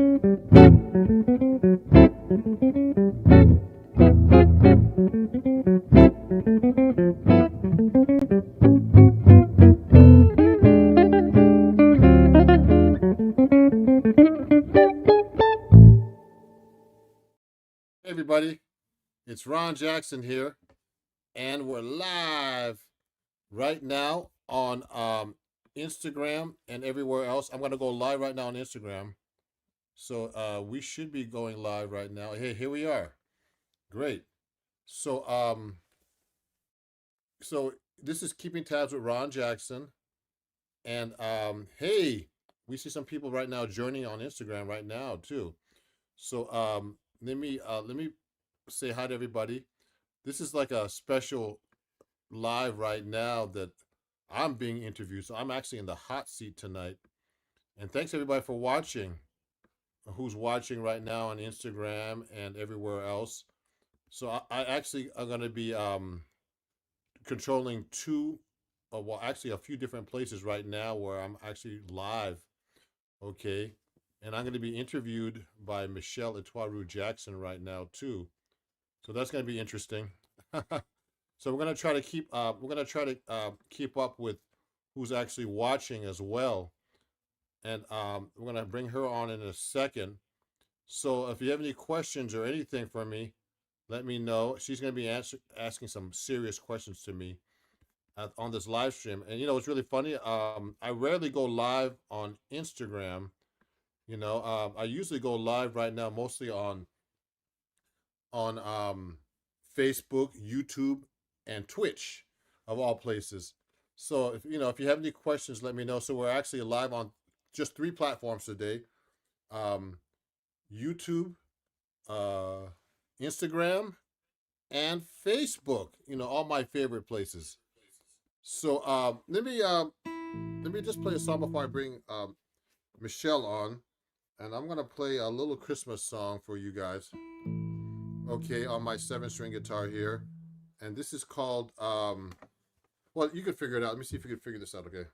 Hey everybody, it's Ron Jackson here, and we're live right now on Instagram and everywhere else. I'm gonna go live right now on Instagram, so we should be going live right now. Hey, here we are. Great. So so this is Keeping Tabs with Ron Jackson, and hey, we see some people right now joining on Instagram right now too. So let me say hi to everybody. This is like a special live right now that I'm being interviewed. So I'm actually in the hot seat tonight. And thanks everybody for watching. Who's watching right now on Instagram and everywhere else. So I actually are going to be controlling well, actually a few different places right now where I'm actually live. Okay. And I'm going to be interviewed by Michelle Etoiru Jackson right now too. So that's going to be interesting. So we're gonna try to keep up with who's actually watching as well, and we're gonna bring her on in a second. So if you have any questions or anything for me, let me know. She's gonna be asking some serious questions to me on this live stream. And you know, it's really funny. I rarely go live on Instagram. I usually go live right now mostly on Facebook, YouTube, and Twitch, of all places. So if you have any questions, let me know. So we're actually live on just three platforms today: um, YouTube, uh, Instagram, and Facebook. All my favorite places. So let me just play a song before I bring Michelle on, and I'm gonna play a little Christmas song for you guys. Okay, on my 7-string guitar here, and this is called well, you can figure it out. Let me see if you can figure this out. Okay.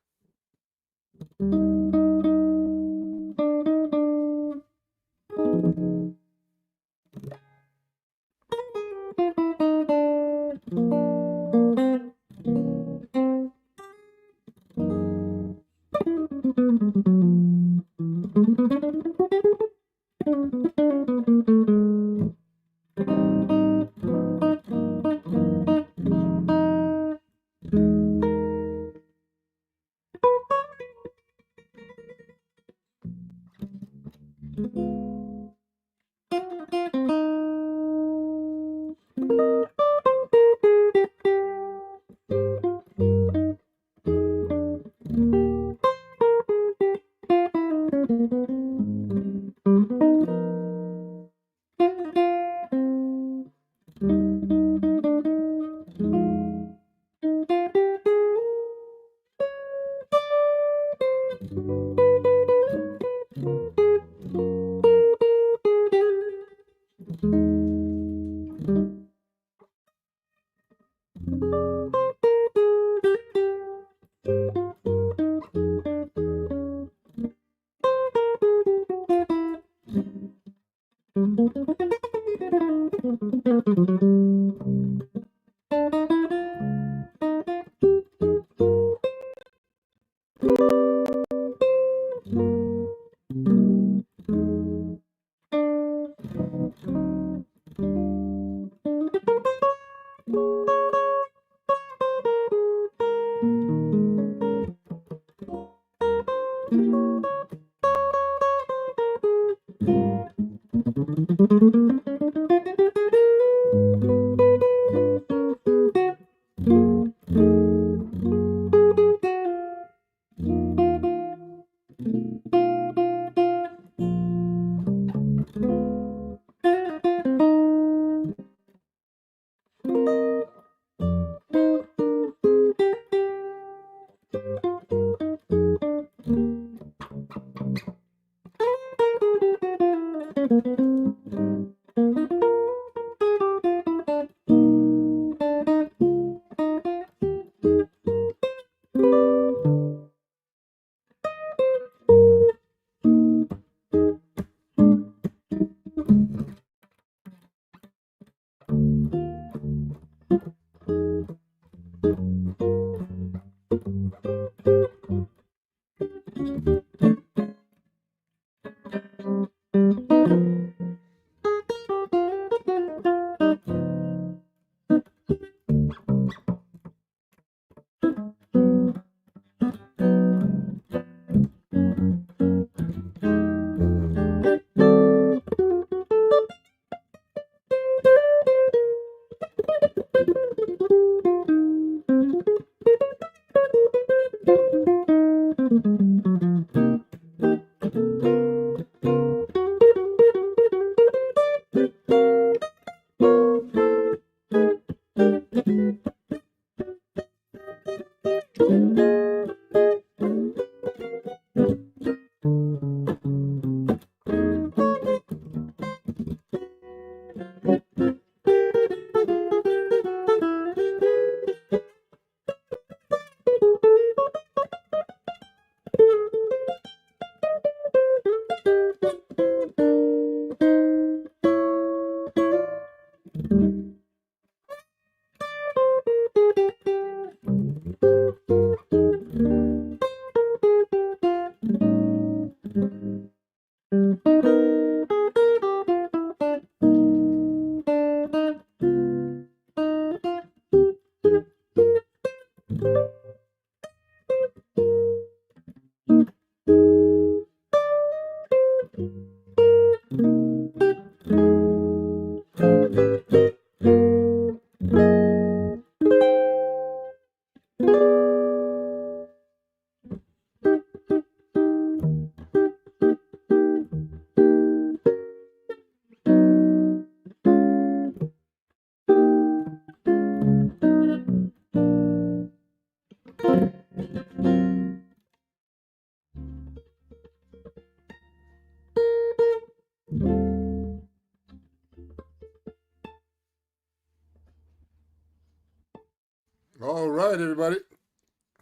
All right, everybody.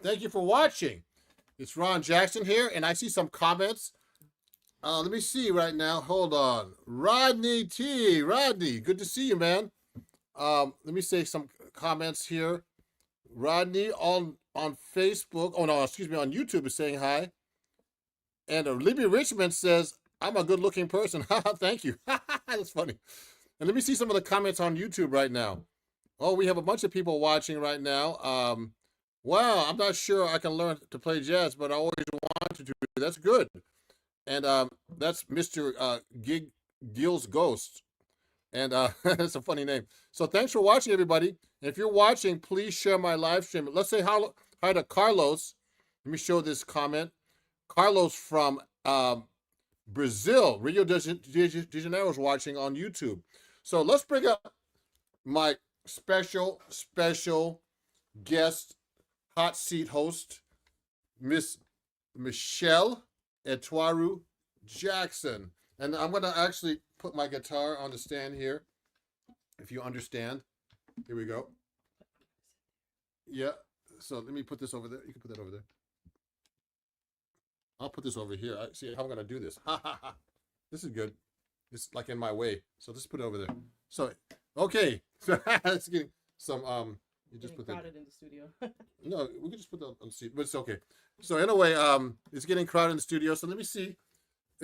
Thank you for watching. It's Ron Jackson here, and I see some comments. Let me see right now. Hold on. Rodney T. Rodney, good to see you, man. Let me say some comments here. Rodney on Facebook. Oh no, excuse me, on YouTube is saying hi. And Libby Richmond says, "I'm a good-looking person." Thank you. That's funny. And let me see some of the comments on YouTube right now. Oh, we have a bunch of people watching right now. Wow, I'm not sure I can learn to play jazz, but I always wanted to. That's good. And that's Mr. Gill's Ghost. And that's a funny name. So thanks for watching, everybody. And if you're watching, please share my live stream. Let's say hi to Carlos. Let me show this comment. Carlos from Brazil, Rio de Janeiro, is watching on YouTube. So let's bring up my special guest, hot seat host, Miss Michelle Etwaru Jackson. And I'm going to actually put my guitar on the stand here, if you understand. Here we go. Yeah. So let me put this over there. You can put that over there. I'll put this over here. I see how I'm going to do this. This is good. It's like in my way. So just put it over there. So, okay. So it's getting some, you just put that. Crowded in the studio. No, we can just put that on the seat, but it's okay. So anyway, it's getting crowded in the studio. So let me see.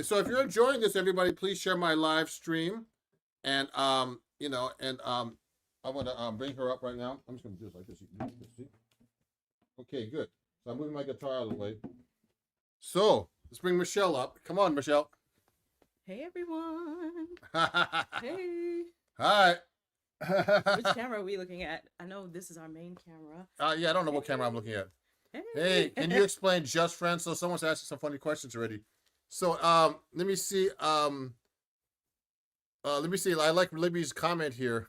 So if you're enjoying this, everybody, please share my live stream. And, you know, and I want to bring her up right now. I'm just going to do this like this. See? Okay, good. So I'm moving my guitar out of the way. So let's bring Michelle up. Come on, Michelle. Hey, everyone. Hey. Hi. Which camera are we looking at? I know this is our main camera. Yeah, I don't know what camera I'm looking at. Hey. Hey, can you explain Just Friends? So someone's asking some funny questions already. So let me see. Let me see. I like Libby's comment here.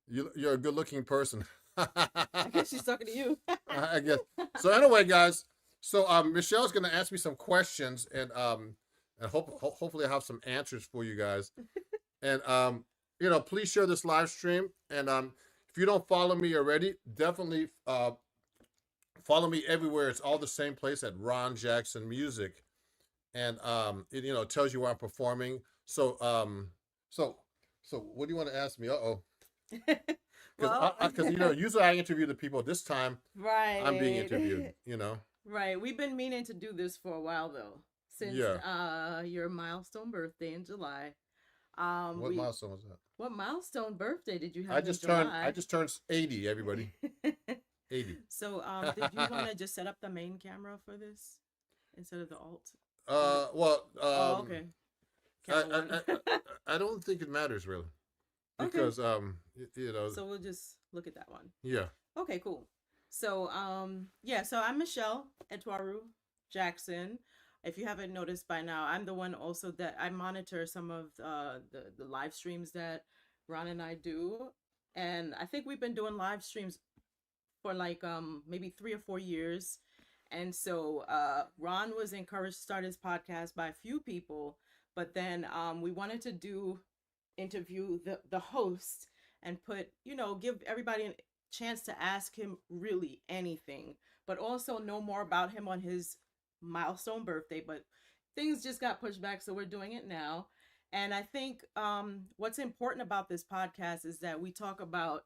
You're a good-looking person. I guess she's talking to you. I guess. So anyway, guys. So Michelle's gonna ask me some questions, and hopefully I have some answers for you guys. And you know, please share this live stream. And if you don't follow me already, definitely follow me everywhere. It's all the same place at Ron Jackson Music, and it, you know, tells you where I'm performing. So so what do you want to ask me? Because you know, usually I interview the people. This time, right, I'm being interviewed. You know. Right. We've been meaning to do this for a while though, since your milestone birthday in July. What milestone was that? What milestone birthday did you have? I just turned 80. Everybody, 80. So did you want to just set up the main camera for this instead of the alt? Well, okay. I don't think it matters really, because you know. So we'll just look at that one. Yeah. Okay, cool. So yeah, so I'm Michelle Etwaru Jackson. If you haven't noticed by now, I'm the one also that I monitor some of the live streams that Ron and I do, and I think we've been doing live streams for like maybe 3 or 4 years. And so Ron was encouraged to start his podcast by a few people, but then we wanted to interview the host and put, you know, give everybody a chance to ask him really anything, but also know more about him on his milestone birthday. But things just got pushed back, so we're doing it now. And I think what's important about this podcast is that we talk about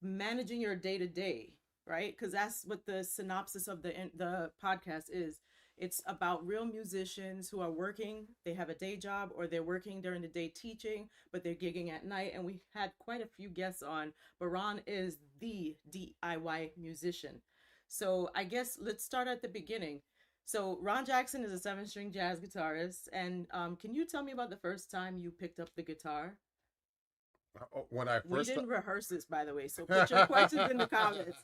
managing your day to day, right? Because that's what the synopsis of the podcast is. It's about real musicians who are working. They have a day job, or they're working during the day teaching, but they're gigging at night. And we had quite a few guests on, but Ron is the DIY musician. So I guess let's start at the beginning. So Ron Jackson is a seven-string jazz guitarist, and can you tell me about the first time you picked up the guitar? When I We first. didn't rehearse this, by the way, so put your questions in the comments.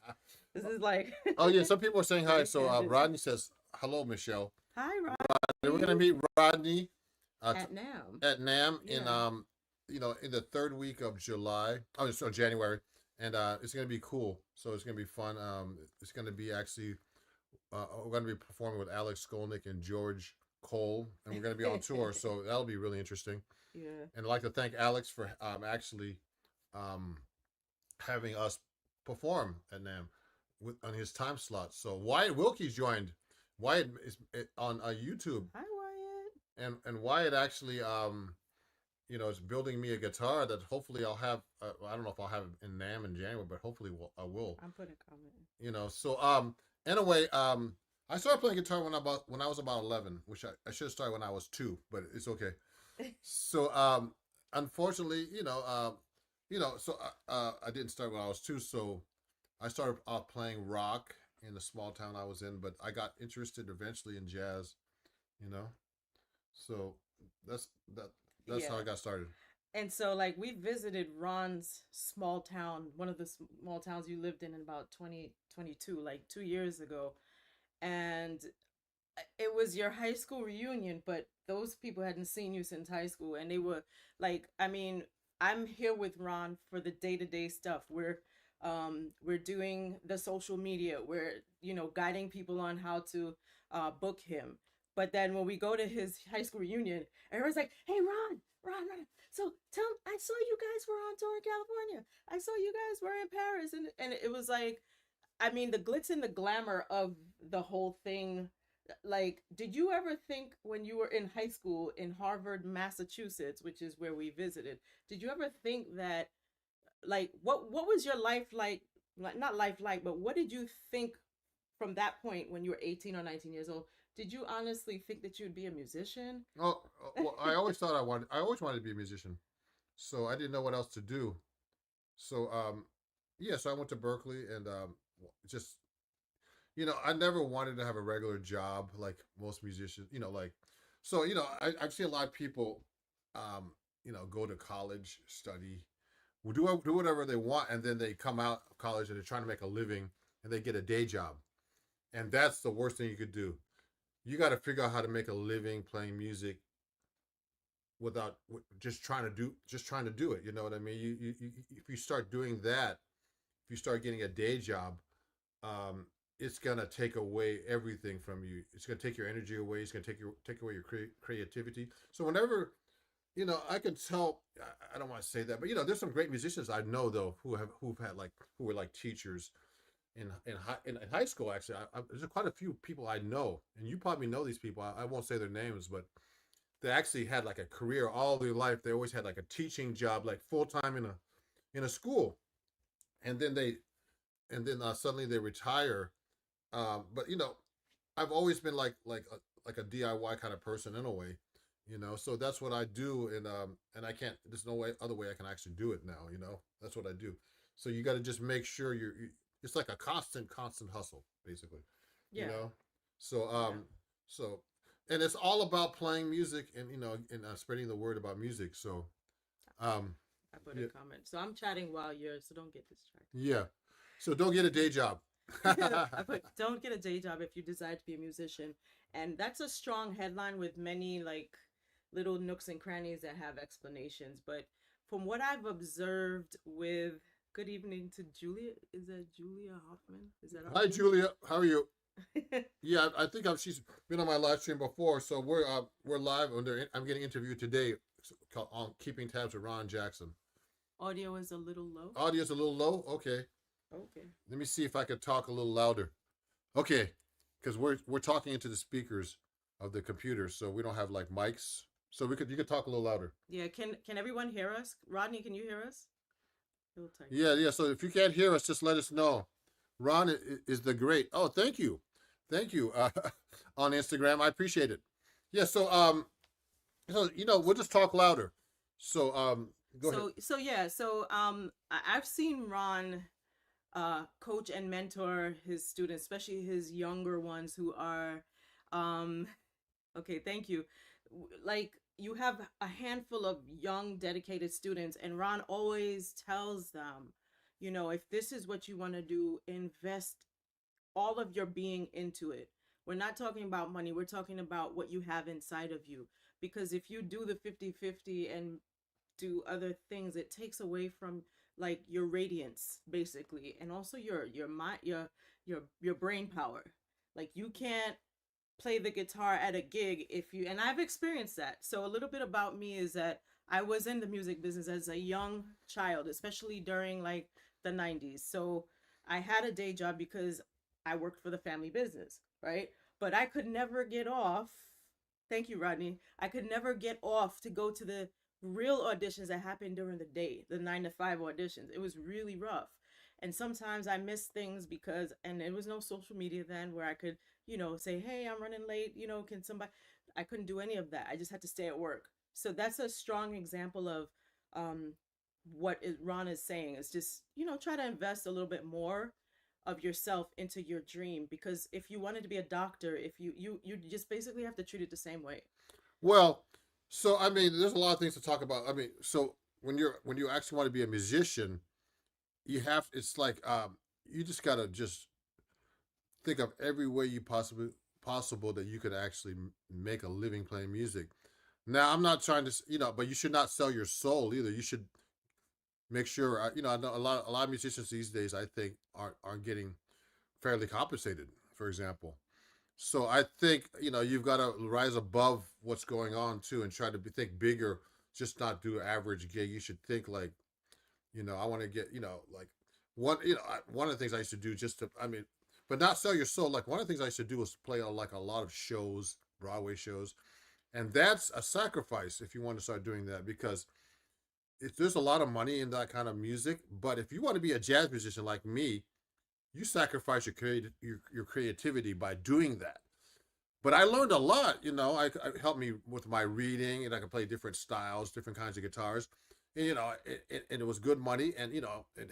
This is like Oh yeah, some people are saying hi. very So candid. Rodney says hello, Michelle. Hi, We're Rodney gonna meet Rodney at Nam. at Nam in Yeah. in the third week of July. Oh, so January, and it's gonna be cool. So it's gonna be fun. It's gonna be actually we're gonna be performing with Alex Skolnick and George Cole, and we're gonna be on tour. So that'll be really interesting. Yeah. And I'd like to thank Alex for actually um having us perform at Nam on his time slot. So Wyatt Wilkie's joined. Wyatt is on YouTube, Hi, Wyatt. and Wyatt actually is building me a guitar that hopefully I'll have. I don't know if I'll have it in Nam in January, but hopefully I will. I'm putting a comment. So anyway I started playing guitar when I was about 11, which I should have started when I was 2, but it's okay. So unfortunately, so I didn't start when I was 2, so I started off playing rock in the small town I was in, but I got interested eventually in jazz, you know. So that's that. That's how Yeah. I got started. And so, like, we visited Ron's small town, one of the small towns you lived in about 2022, like 2 years ago. And it was your high school reunion, but those people hadn't seen you since high school. And they were like, I mean, I'm here with Ron for the day-to-day stuff. We're doing the social media. We're, guiding people on how to book him. But then when we go to his high school reunion, everyone's like, "Hey, Ron. So tell I saw you guys were on tour in California. I saw you guys were in Paris." And it was like, I mean, the glitz and the glamour of the whole thing. Like, did you ever think when you were in high school in Harvard, Massachusetts, which is where we visited, did you ever think that, like, what was your life like, not life like, but what did you think from that point when you were 18 or 19 years old? Did you honestly think that you'd be a musician? Oh, well, I always thought I always wanted to be a musician, so I didn't know what else to do. So yeah, so I went to Berkeley and just I never wanted to have a regular job like most musicians. So I've seen a lot of people, go to college, study, do whatever they want, and then they come out of college and they're trying to make a living, and they get a day job, and that's the worst thing you could do. You got to figure out how to make a living playing music without just trying to do it. You know what I mean? If you start doing that, if you start getting a day job, um, it's gonna take away everything from you. It's gonna take your energy away. It's gonna take away your creativity. So whenever I can tell. I don't want to say that, but there's some great musicians I know though who were like teachers in high school. Actually, there's quite a few people I know, and you probably know these people. I won't say their names, but they actually had like a career all their life. They always had like a teaching job, like full time in a school, and then suddenly they retire. But I've always been like a DIY kind of person in a way, So that's what I do, and I can't. There's no other way I can actually do it now. That's what I do. So you got to just make sure it's like a constant hustle, basically. You Yeah. know. So Yeah. so and it's all about playing music and spreading the word about music. So um, I put a yeah, comment. So I'm chatting while you're, so don't get distracted. yeah. So don't get a day job. I put, don't get a day job if you decide to be a musician. And that's a strong headline with many like little nooks and crannies that have explanations. But from what I've observed with, good evening to Julia. Is that Julia Hoffman? Is that our Hi, name? Julia. How are you? Yeah, I think she's been on my live stream before. So we're live. I'm getting interviewed today on Keeping Tabs with Ron Jackson. Audio is a little low. Audio's a little low. Okay, Okay. let me see if I could talk a little louder. Okay, because we're talking into the speakers of the computer, so we don't have like mics. So you could talk a little louder. Yeah, can everyone hear us? Rodney, can you hear us? He'll type Yeah, it. yeah. So if you can't hear us, just let us know. Ron is the great. Oh, thank you. On Instagram, I appreciate it. Yeah. So we'll just talk louder. So go ahead. I've seen Ron coach and mentor his students, especially his younger ones who are Um, okay, thank you. Like you have a handful of young, dedicated students, and Ron always tells them, if this is what you want to do, invest all of your being into it. We're not talking about money, we're talking about what you have inside of you. Because if you do the 50-50 and do other things, it takes away from like your radiance basically, and also your mind, your brain power. Like you can't play the guitar at a gig if you, and I've experienced that. So a little bit about me is that I was in the music business as a young child, especially during like the 90s. So I had a day job because I worked for the family business, right? But I could never get off. Thank you, Rodney. I could never get off to go to the real auditions that happened during the day, the 9 to 5 auditions. It was really rough. And sometimes I missed things because, and there was no social media then where I could, say, hey, I'm running late, can somebody, I couldn't do any of that. I just had to stay at work. So that's a strong example of um, Ron is saying is just, try to invest a little bit more of yourself into your dream, because if you wanted to be a doctor, if you just basically have to treat it the same way. Well, so I mean, there's a lot of things to talk about. I mean, so when you actually want to be a musician, you have it's like you just gotta just think of every way you possible that you could actually make a living playing music. Now, I'm not trying to, but you should not sell your soul either. You should make sure, I know a lot of musicians these days, I think, aren't getting fairly compensated, for example. So I think you've got to rise above what's going on too, and try to think bigger. Just not do an average gig. You should think like, I want to get, like one of the things I used to do just to, I mean, but not sell your soul. Like one of the things I used to do was play on like a lot of shows, Broadway shows, and that's a sacrifice if you want to start doing that, because there's a lot of money in that kind of music. But if you want to be a jazz musician like me, you sacrifice your creativity by doing that. But I learned a lot. I helped me with my reading, and I could play different styles, different kinds of guitars, and and it was good money, and it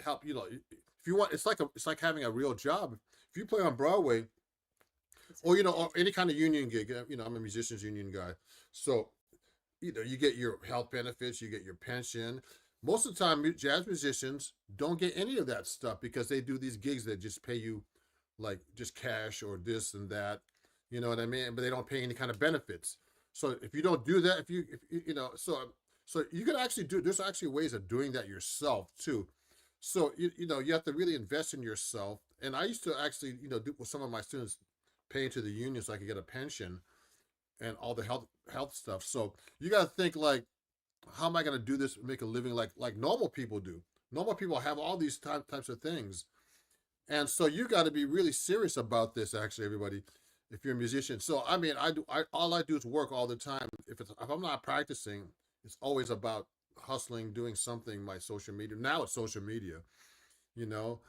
helped. If you want, it's like having a real job. If you play on Broadway, It's or every or day. any kind of union gig, I'm a musicians union guy, so you get your health benefits, you get your pension. Most of the time, jazz musicians don't get any of that stuff because they do these gigs that just pay you like just cash or this and that. You know what I mean? But they don't pay any kind of benefits. So if you don't do that, if you know, so you can actually do. There's actually ways of doing that yourself too. So you have to really invest in yourself. And I used to actually do with some of my students, pay into the union so I could get a pension and all the health stuff. So you got to think like, how am I going to do this, make a living like normal people do? Normal people have all these types of things, and so you got to be really serious about this. Actually, everybody, if you're a musician. So I mean, all I do is work all the time. If I'm not practicing, it's always about hustling, doing something. My social media now it's social media. You know,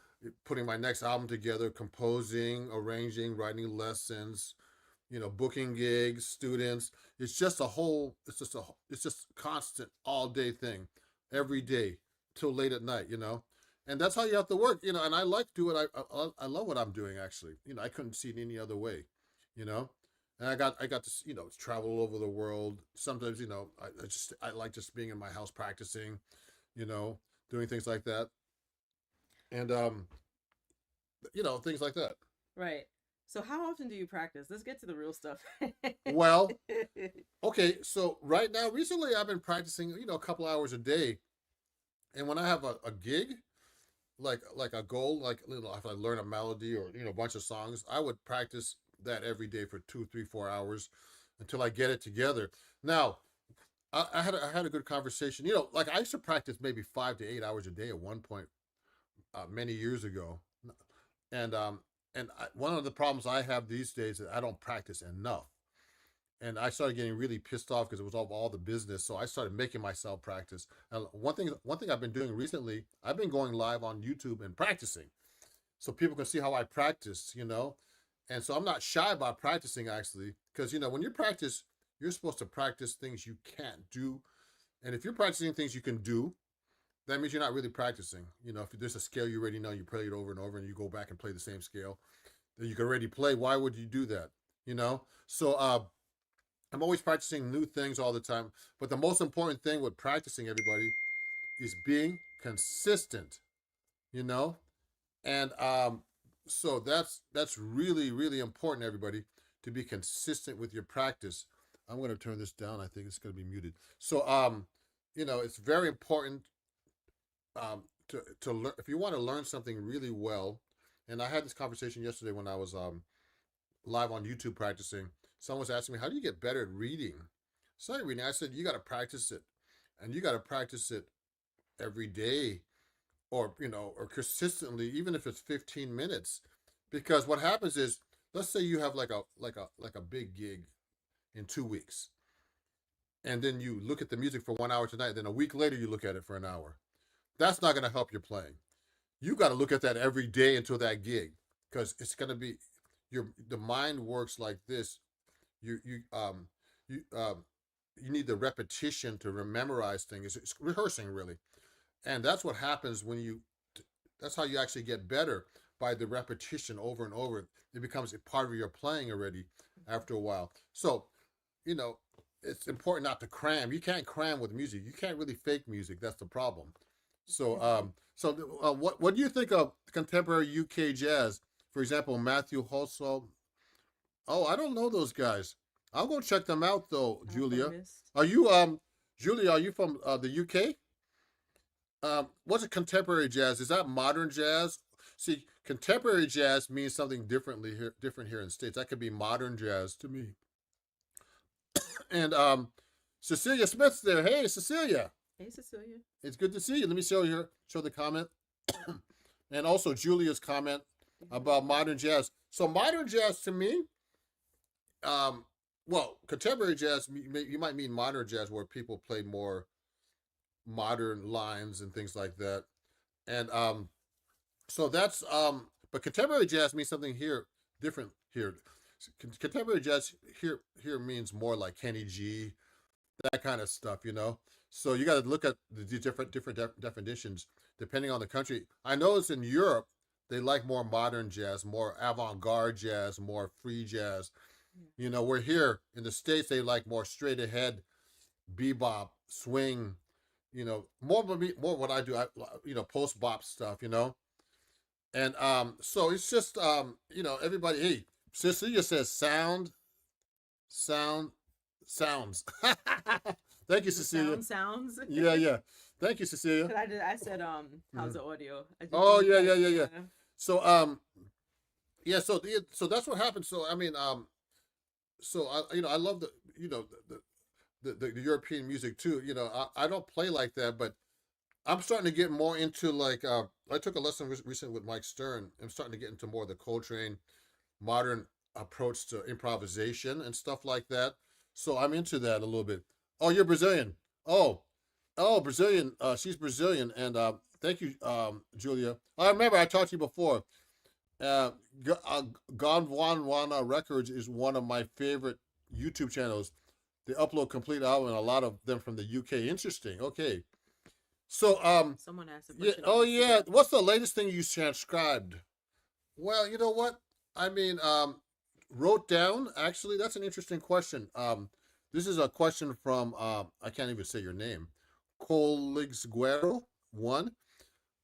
putting my next album together, composing, arranging, writing lessons, booking gigs, students. It's just a whole. It's just constant all day thing, every day till late at night. And that's how you have to work. And I like to do it. I love what I'm doing actually. I couldn't see it any other way. You know. And I got to travel all over the world. Sometimes I like just being in my house practicing, you know, doing things like that, and things like that. Right. So how often do you practice? Let's get to the real stuff. Well, okay, so right now, recently I've been practicing, a couple hours a day. And when I have a gig, like a goal, like if I learn a melody or a bunch of songs, I would practice that every day for 2, 3, 4 hours until I get it together. Now, I had a good conversation. Like I used to practice maybe 5 to 8 hours a day at one point, many years ago, and one of the problems I have these days is I don't practice enough. And I started getting really pissed off because it was all the business. So I started making myself practice. And one thing I've been doing recently, I've been going live on YouTube and practicing, so people can see how I practice. And so I'm not shy about practicing actually, because when you practice, you're supposed to practice things you can't do, and if you're practicing things you can do, that means you're not really practicing. If there's a scale you already know, you play it over and over, and you go back and play the same scale that you can already play. Why would you do that? you know. So I'm always practicing new things all the time. But the most important thing with practicing, everybody, is being consistent, you know. And so that's really really important, everybody, to be consistent with your practice. I'm going to turn this down. I think it's going to be muted. So it's very important to learn if you want to learn something really well. And I had this conversation yesterday when I was live on YouTube practicing. Someone was asking me, "How do you get better at reading?" Sorry, reading. I said, "You got to practice it, and you got to practice it every day, or consistently, even if it's 15 minutes." Because what happens is, let's say you have like a big gig in 2 weeks, and then you look at the music for 1 hour tonight. Then a week later, you look at it for an hour. That's not going to help your playing. You got to look at that every day until that gig, because it's going to be the mind works like this. You you um you um you need the repetition to memorize things. It's rehearsing, really. And that's what happens when you that's how you actually get better, by the repetition over and over. It becomes a part of your playing already after a while. So you know it's important not to cram. You can't cram with music. You can't really fake music. That's the problem. So what do you think of contemporary UK jazz? For example, Matthew Halsall. Oh, I don't know those guys. I'll go check them out though, I have a Julia. list. Are you Julia, are you from the UK? What's a contemporary jazz? Is that modern jazz? See, contemporary jazz means something different here in the States. That could be modern jazz to me. And Cecilia Smith's there. Hey, Cecilia. Hey, Cecilia. It's good to see you. Let me show the comment. And also Julia's comment about modern jazz. So modern jazz to me, um, well, contemporary jazz, you might mean modern jazz where people play more modern lines and things like that. And so that's but contemporary jazz means something here different here. Contemporary jazz here means more like Kenny G, that kind of stuff. So you got to look at the different definitions depending on the country. I know it's in Europe they like more modern jazz, more avant-garde jazz, more free jazz. Yeah. We're here in the States, they like more straight ahead bebop, swing, more what I do, post bop stuff. And so it's just everybody. Hey, Cecilia says sound, sounds. Thank you, The Cecilia. sounds. Yeah, yeah. Thank you, Cecilia. Cause I said how's Mhm. the audio? I just Oh didn't yeah, catch yeah, yeah, yeah. yeah. So yeah, so that's what happened. So I mean so I love the European music too. I don't play like that, but I'm starting to get more into like I took a lesson recently with Mike Stern. I'm starting to get into more of the Coltrane modern approach to improvisation and stuff like that. So I'm into that a little bit. Oh, you're Brazilian. Oh, oh, Brazilian. She's Brazilian, and thank you, Julia. I remember I talked to you before. Uh, Gondwana Records is one of my favorite YouTube channels. They upload complete album, and a lot of them from the UK. Interesting. Okay, so Someone asked a yeah. question on Oh yeah. Instagram. What's the latest thing you transcribed? Well, you know what? I mean, wrote down. Actually, that's an interesting question. This is a question from I can't even say your name. Coliguero one.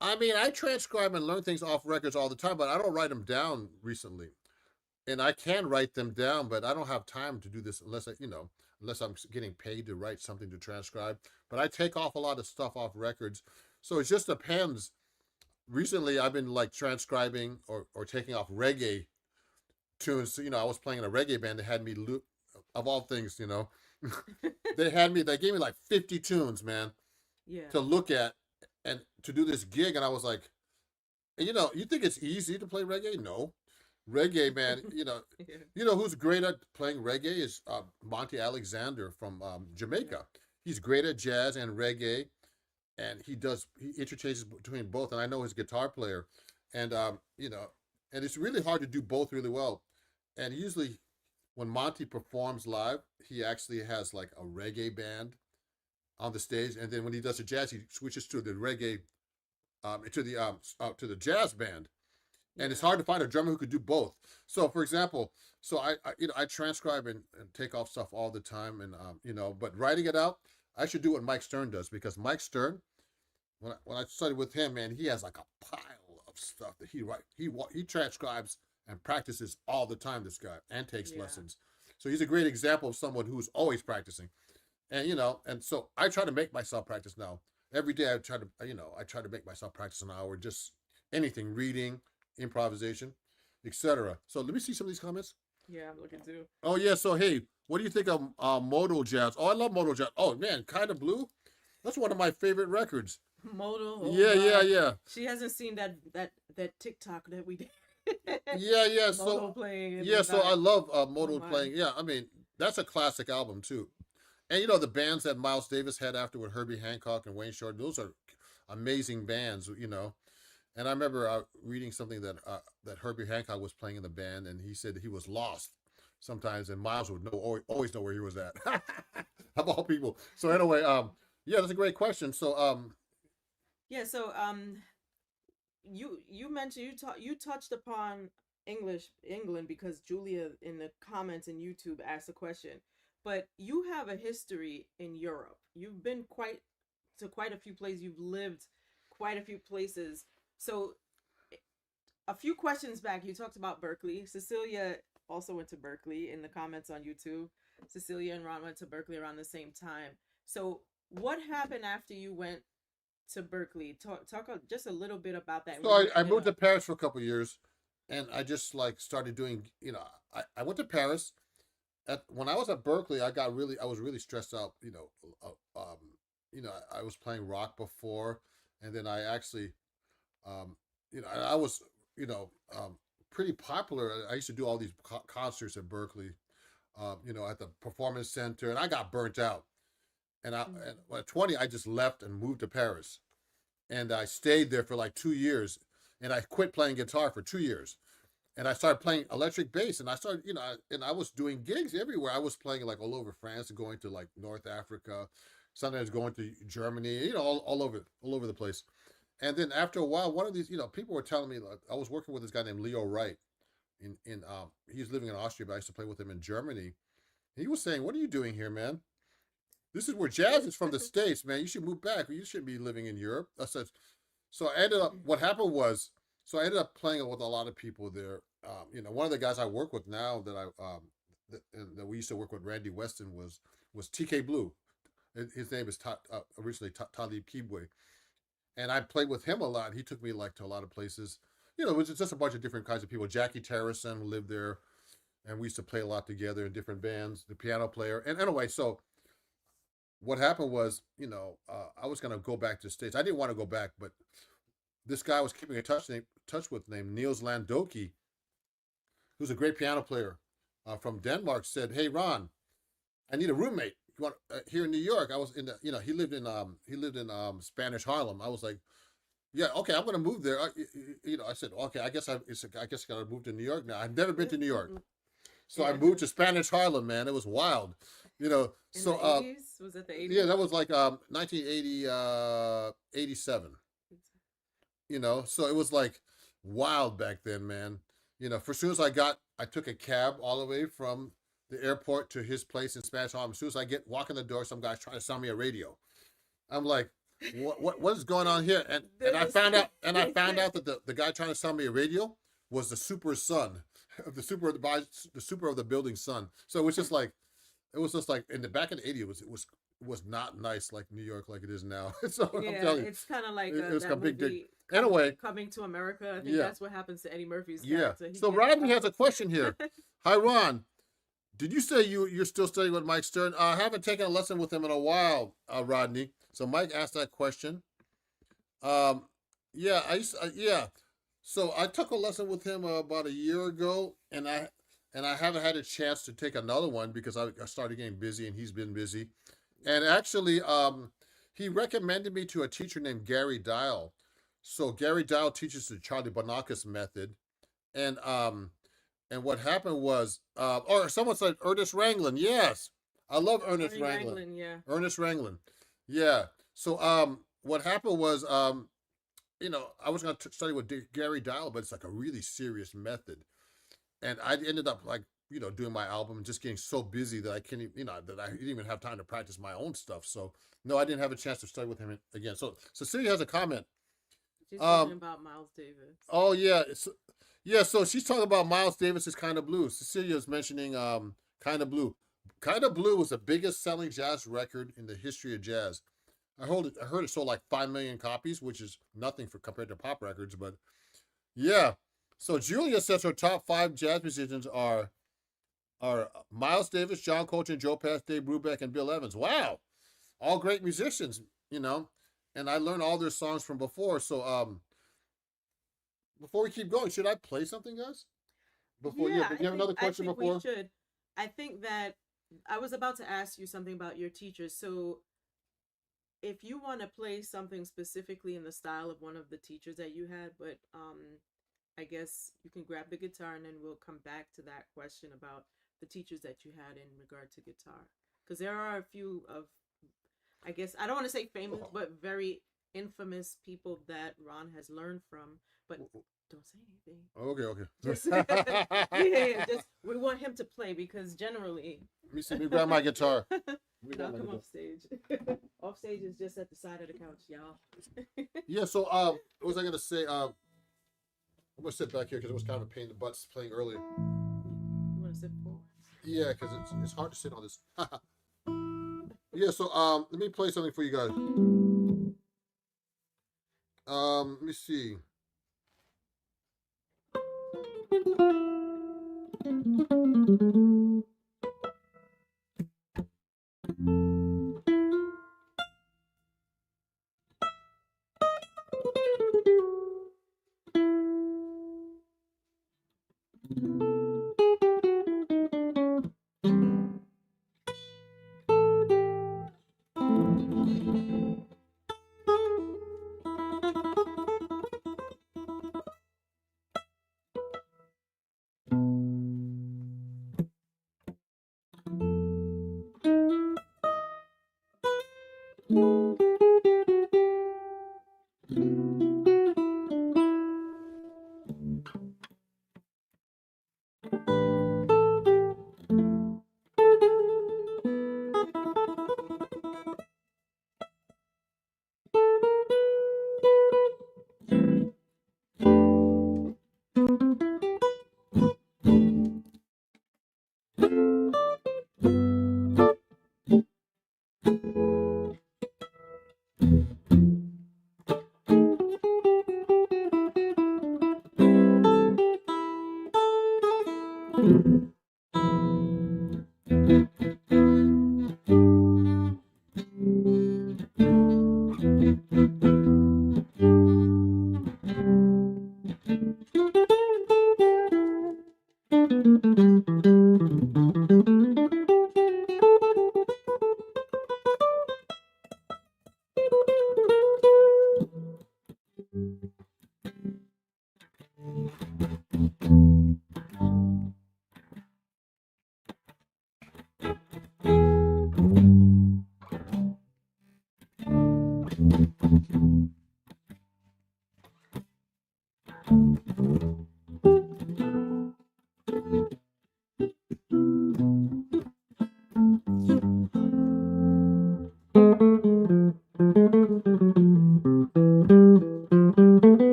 I mean, I transcribe and learn things off records all the time, but I don't write them down recently. And I can write them down, but I don't have time to do this unless I'm getting paid to write something to transcribe. But I take off a lot of stuff off records, so it just depends. Recently, I've been like transcribing or taking off reggae tunes. So, I was playing in a reggae band that had me loop, of all things. They gave me like 50 tunes, man, Yeah. to look at and to do this gig. And I was like, you think it's easy to play reggae? No. Reggae, man, Yeah. who's great at playing reggae is Monty Alexander from Yeah. Jamaica. He's great at jazz and reggae, and he interchanges between both. And I know his guitar player, and and it's really hard to do both really well. And usually, when Monty performs live, he actually has like a reggae band on the stage, and then when he does the jazz, he switches to the reggae to the jazz band. and it's Yeah. hard to find a drummer who could do both. So, for example, so I transcribe and take off stuff all the time, and but writing it out, I should do what Mike Stern does, because Mike Stern, when I studied with him, man, he has like a pile of stuff that he transcribes and practices all the time. This guy, and takes Yeah. lessons. So he's a great example of someone who's always practicing. And and so I try to make myself practice now. Every day I try to make myself practice an hour, just anything, reading, improvisation, etc. So let me see some of these comments. Yeah, I'm looking too. Oh yeah, so hey, what do you think of modal jazz? Oh, I love modal jazz. Oh man, Kind of Blue, that's one of my favorite records. Modal. Oh Yeah, yeah, my. yeah. She hasn't seen that TikTok that we did. Yeah, yeah. Modal So playing and yeah, so I whatnot. love Oh modal my. playing. Yeah, I mean that's a classic album too. And the bands that Miles Davis had after, with Herbie Hancock and Wayne Shorter, those are amazing bands. And I remember reading something that Herbie Hancock was playing in the band, and he said he was lost sometimes, and Miles would always know where he was at. Of all people. So anyway, yeah, that's a great question. So Yeah. So you mentioned you touched upon England because Julia in the comments in YouTube asked a question, but you have a history in Europe. You've been quite a few places. You've lived quite a few places. So a few questions back, you talked about Berkeley. Cecilia also went to Berkeley in the comments on YouTube. Cecilia and Ron went to Berkeley around the same time. So what happened after you went to Berkeley? Talk just a little bit about that. so Were you I in moved a to Paris for a couple of years, and I just like started doing. I went to Paris. When I was at Berkeley, I was really stressed out. I was playing rock before, and then I actually, I was, you know, pretty popular. I used to do all these concerts at Berkeley, at the Performance Center, and I got burnt out. And Mhm. at 20, I just left and moved to Paris, and I stayed there for like 2 years, and I quit playing guitar for 2 years, and I started playing electric bass, and I started, and I was doing gigs everywhere. I was playing like all over France, and going to like North Africa, sometimes going to Germany, all over the place. And then after a while, one of these, people were telling me, like, I was working with this guy named Leo Wright he's living in Austria, but I used to play with him in Germany. He was saying, "What are you doing here, man? This is where jazz is from the States, man. You should move back. You shouldn't be living in Europe." I said, so I ended up, what happened was, so I ended up playing with a lot of people there. One of the guys I work with now that we used to work with, Randy Weston, was TK Blue. His name is originally Talib Kibwe, and I played with him a lot. He took me like to a lot of places. It was just a bunch of different kinds of people. Jackie Terrison lived there, and we used to play a lot together in different bands. The piano player, and anyway, so what happened was, I was gonna go back to the States. I didn't want to go back, but this guy I was keeping in touch with, named Niels Landoki, who's a great piano player from Denmark, said, "Hey, Ron, I need a roommate. You want here in New York?" I was in the, he lived in Spanish Harlem. I was like, "Yeah, okay, I'm gonna move there." I said, "Okay, I guess I gotta move to New York now." I've never been to New York, so I Yeah. moved to Spanish Harlem. Man, it was wild. In the So 80s? Was it the yeah, 80s? that was like 1980, 87. So it was like wild back then, man. For as soon as I took a cab all the way from the airport to his place in Spanish Harlem. As soon as I walk in the door, some guy's trying to sell me a radio. I'm like, what is going on here? And There's I a found out and I found out that the guy trying to sell me a radio was the super son of the super of the building's son. So it was just like in the back in the 80s, it was not nice like New York like it is now. So I'm Yeah, telling you, it's kind of like it was a that big dig. movie Anyway, Coming to America. I think yeah, that's what happens to Eddie Murphy's yeah. character. He So gets Rodney has a out. question here. Hi, Ron. Did you say you're still studying with Mike Stern? I haven't taken a lesson with him in a while, Rodney. So Mike asked that question. Um, yeah, yeah. So I took a lesson with him about a year ago, and I haven't had a chance to take another one because I started getting busy, and he's been busy. And actually, he recommended me to a teacher named Gary Dial. So Gary Dial teaches the Charlie Bonakis method, and what happened was, or someone said Ernest Ranglin. Yes, I love Ernest Ernie Ranglin. Ranglin, yeah. Ernest Ranglin. Yeah. So what happened was, I was going to study with Gary Dial, but it's like a really serious method. And I ended up like, doing my album and just getting so busy that I can't even, that I didn't even have time to practice my own stuff. So no, I didn't have a chance to study with him again. So Cecilia has a comment. She's talking Um, about Miles Davis. oh yeah, yeah. So she's talking about Miles Davis's "Kind of Blue." Cecilia is mentioning "Kind of Blue." "Kind of Blue" was the biggest selling jazz record in the history of jazz. I heard it sold like 5 million copies, which is nothing for compared to pop records. But yeah, so Julia says her top five jazz musicians are Miles Davis, John Coltrane, Joe Pass, Dave Brubeck, and Bill Evans. Wow, all great musicians, and I learned all their songs from before. So before we keep going, should I play something, guys? Before, yeah, Yeah, but you have another I question think we before? should. I think that I was about to ask you something about your teachers. So if you want to play something specifically in the style of one of the teachers that you had, but I guess you can grab the guitar and then we'll come back to that question about the teachers that you had in regard to guitar. Because there are a few of, I guess, I don't want to say famous, Oh, but very infamous people that Ron has learned from. But don't say anything. okay, okay. Just yeah, just we want him to play because generally Let me see. Let me grab my guitar. Let me grab now my come guitar. off stage. Off stage is just at the side of the couch, y'all. Yeah. So, what was I gonna say? I'm gonna sit back here because it was kind of a pain in the butt playing earlier. You want to sit forward? Yeah, because it's hard to sit on this. Yeah. So, let me play something for you guys. Let me see.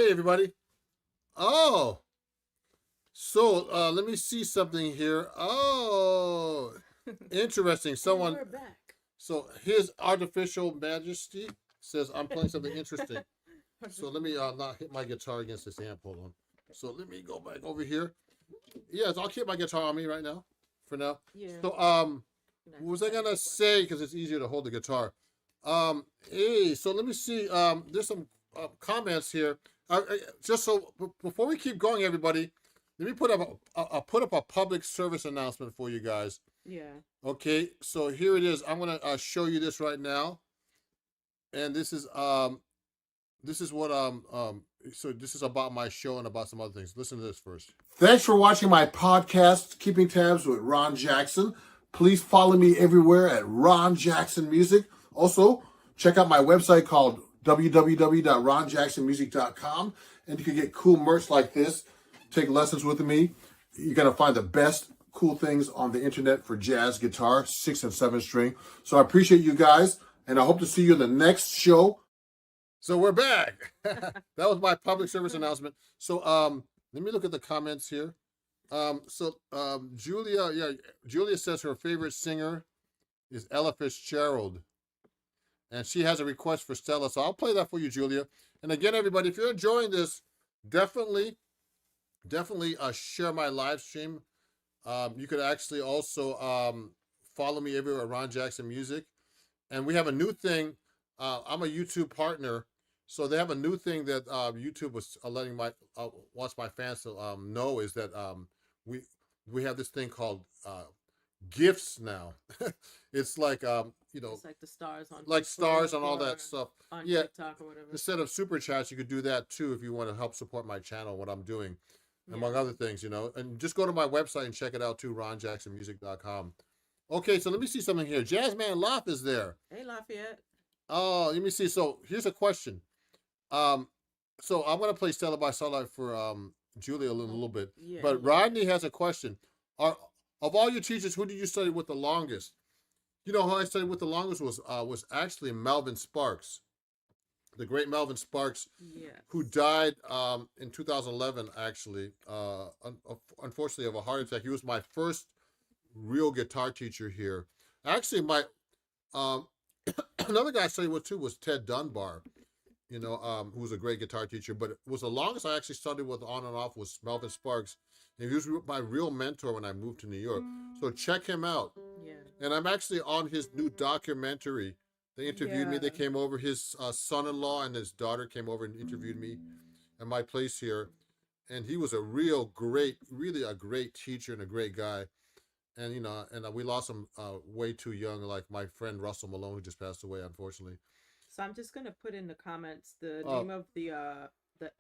Hey, everybody. Oh, so let me see something here. Oh, interesting. And Someone, we're back. so his artificial majesty says I'm playing something interesting. So let me not hit my guitar against this amp. Hold on. So let me go back over here. Yes, I'll keep my guitar on me right now, for now. Yeah. So Nice what was I technical gonna question. say? Because it's easier to hold the guitar. Hey, so let me see. There's some comments here. Just so before we keep going, everybody, let me put up put up a public service announcement for you guys. Yeah. Okay, so here it is. I'm gonna show you this right now, and this is what so this is about my show and about some other things. Listen to this first. Thanks for watching my podcast, Keeping Tabs with Ron Jackson. Please follow me everywhere at Ron Jackson Music. Also, check out my website called www.ronjacksonmusic.com, and you can get cool merch like this. Take lessons with me. You're gonna find the best cool things on the internet for jazz guitar, 6 and 7 string. So I appreciate you guys, and I hope to see you in the next show. So we're back. That was my public service announcement. So let me look at the comments here. Julia, Julia says her favorite singer is Ella Fitzgerald, and she has a request for Stella. So I'll play that for you, Julia. And again, everybody, if you're enjoying this, definitely share my live stream. You could actually also follow me everywhere at Ron Jackson Music. And we have a new thing. I'm a YouTube partner, so they have a new thing that YouTube was letting my wants my fans to know is that we we have this thing called gifts now. It's like It's like the stars on like stars Facebook and all or that stuff. on Yeah, TikTok or whatever. instead of super chats, you could do that too if you want to help support my channel, what I'm doing, among Yeah. other things. And just go to my website and check it out too, ronjacksonmusic.com. Okay, so let me see something here. Jazzman Lop is there. Hey, Lafayette. Oh, let me see. So here's a question. Um, so I'm gonna play Stella by Starlight for Julia a little bit. Yeah, But yeah. Rodney has a question. Are of all your teachers, who did you study with the longest? You know who I studied with the longest was actually Melvin Sparks, the great Melvin Sparks, who Yes. died in 2011. Actually, unfortunately, of a heart attack. He was my first real guitar teacher here. Actually, my um, another guy I studied with too was Ted Dunbar, who was a great guitar teacher. But it was the longest I actually studied with on and off was Melvin Sparks. And he was my real mentor when I moved to New York. So check him out. Yeah. And I'm actually on his new documentary. They interviewed me. They Yeah. came over. His son-in-law and his daughter came over and interviewed me at my place here. And he was a really a great teacher and a great guy. And we lost him way too young, like my friend Russell Malone, who just passed away, unfortunately. So I'm just gonna put in the comments the Uh, name of the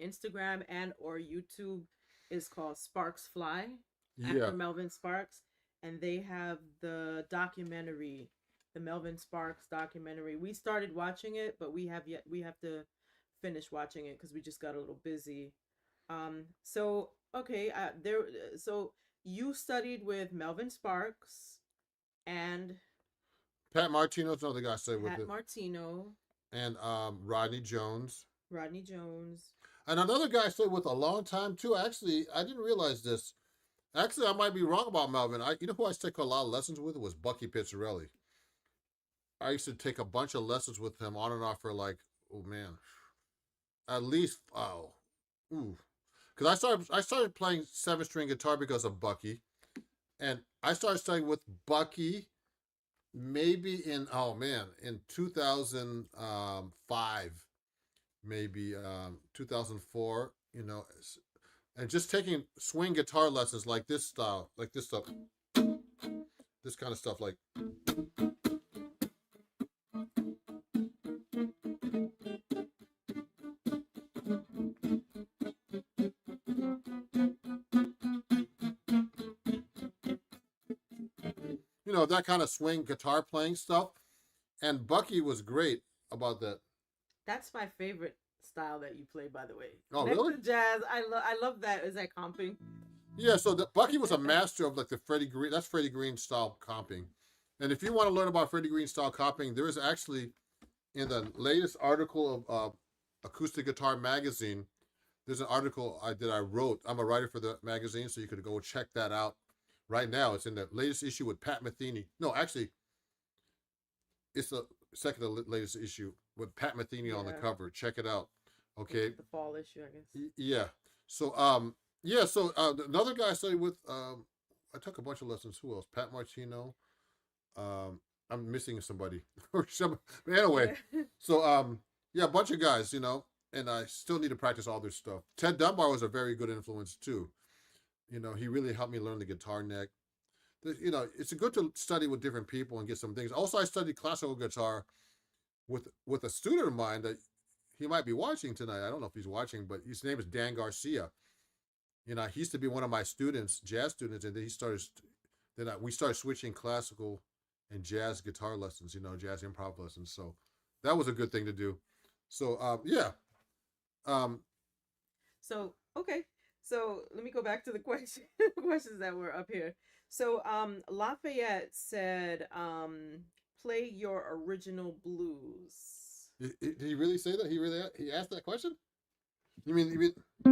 Instagram and or YouTube is called Sparks Fly yeah. after Melvin Sparks, and they have the documentary, the Melvin Sparks documentary. We started watching it, but we have to finish watching it because we just got a little busy. So okay, so you studied with Melvin Sparks and Pat Martino's another guy I studied with Pat it, Martino, and Rodney Jones. Rodney Jones. And another guy I studied with a long time too. Actually, I didn't realize this. Actually, I might be wrong about Melvin. You know who I used to take a lot of lessons with? It was Bucky Pizzarelli. I used to take a bunch of lessons with him on and off for like, oh man, at least ooh, because I started playing 7-string guitar because of Bucky, and I started studying with Bucky maybe in 2005, maybe 2004. And just taking swing guitar lessons like this style, like this stuff, this kind of stuff, like. That kind of swing guitar playing stuff. And Bucky was great about that. That's my favorite style that you play, by the way. Oh, Next really? to jazz, I love that. Is that comping? Yeah, so Bucky was a master of like the Freddie Green. That's Freddie Green style comping. And if you want to learn about Freddie Green style comping, there is actually in the latest article of Acoustic Guitar Magazine, there's an article that I wrote. I'm a writer for the magazine, so you could go check that out right now. It's in the latest issue with Pat Metheny. No, actually, it's the second to latest issue with Pat Metheny on the Yeah, cover. Check it out. it's Okay. the fall issue, I guess. Yeah. So yeah. So another guy I studied with I took a bunch of lessons. Who else? Pat Martino. Um, I'm missing somebody or some. Anyway, Yeah. so yeah, a bunch of guys, and I still need to practice all their stuff. Ted Dunbar was a very good influence too. He really helped me learn the guitar neck. It's good to study with different people and get some things. Also, I studied classical guitar with a student of mine that he might be watching tonight. I don't know if he's watching, but his name is Dan Garcia. He used to be one of my students, jazz students, and then we started switching classical and jazz guitar lessons, jazz improv lessons. So that was a good thing to do. So yeah, um, So okay. So let me go back to the question questions that were up here. So Lafayette said, play your original blues. did he really say that? He asked that question? You mean He said, yes,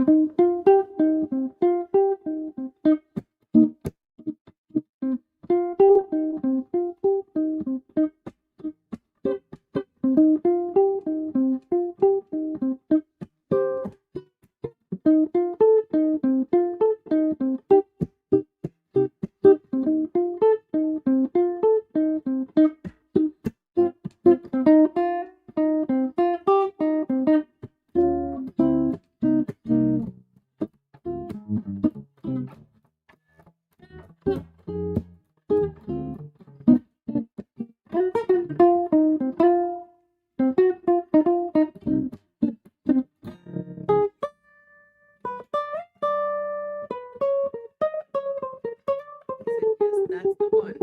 that's the one.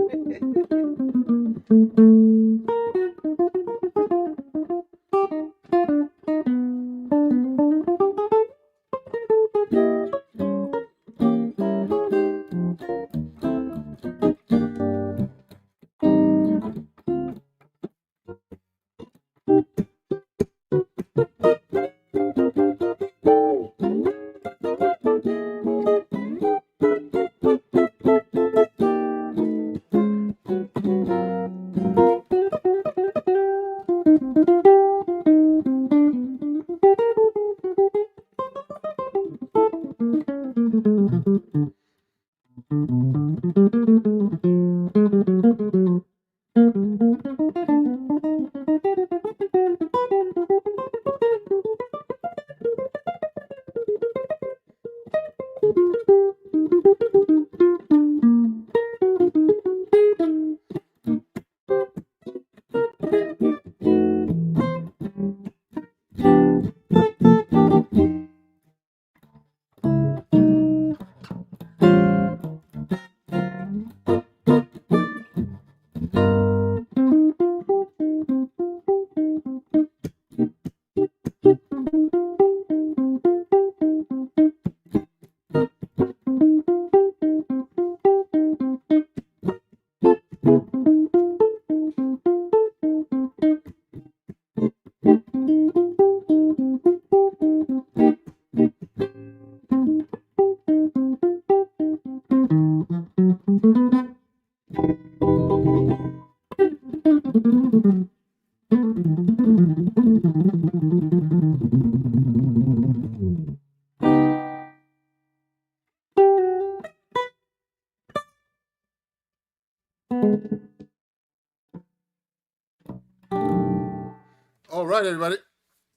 all right, everybody.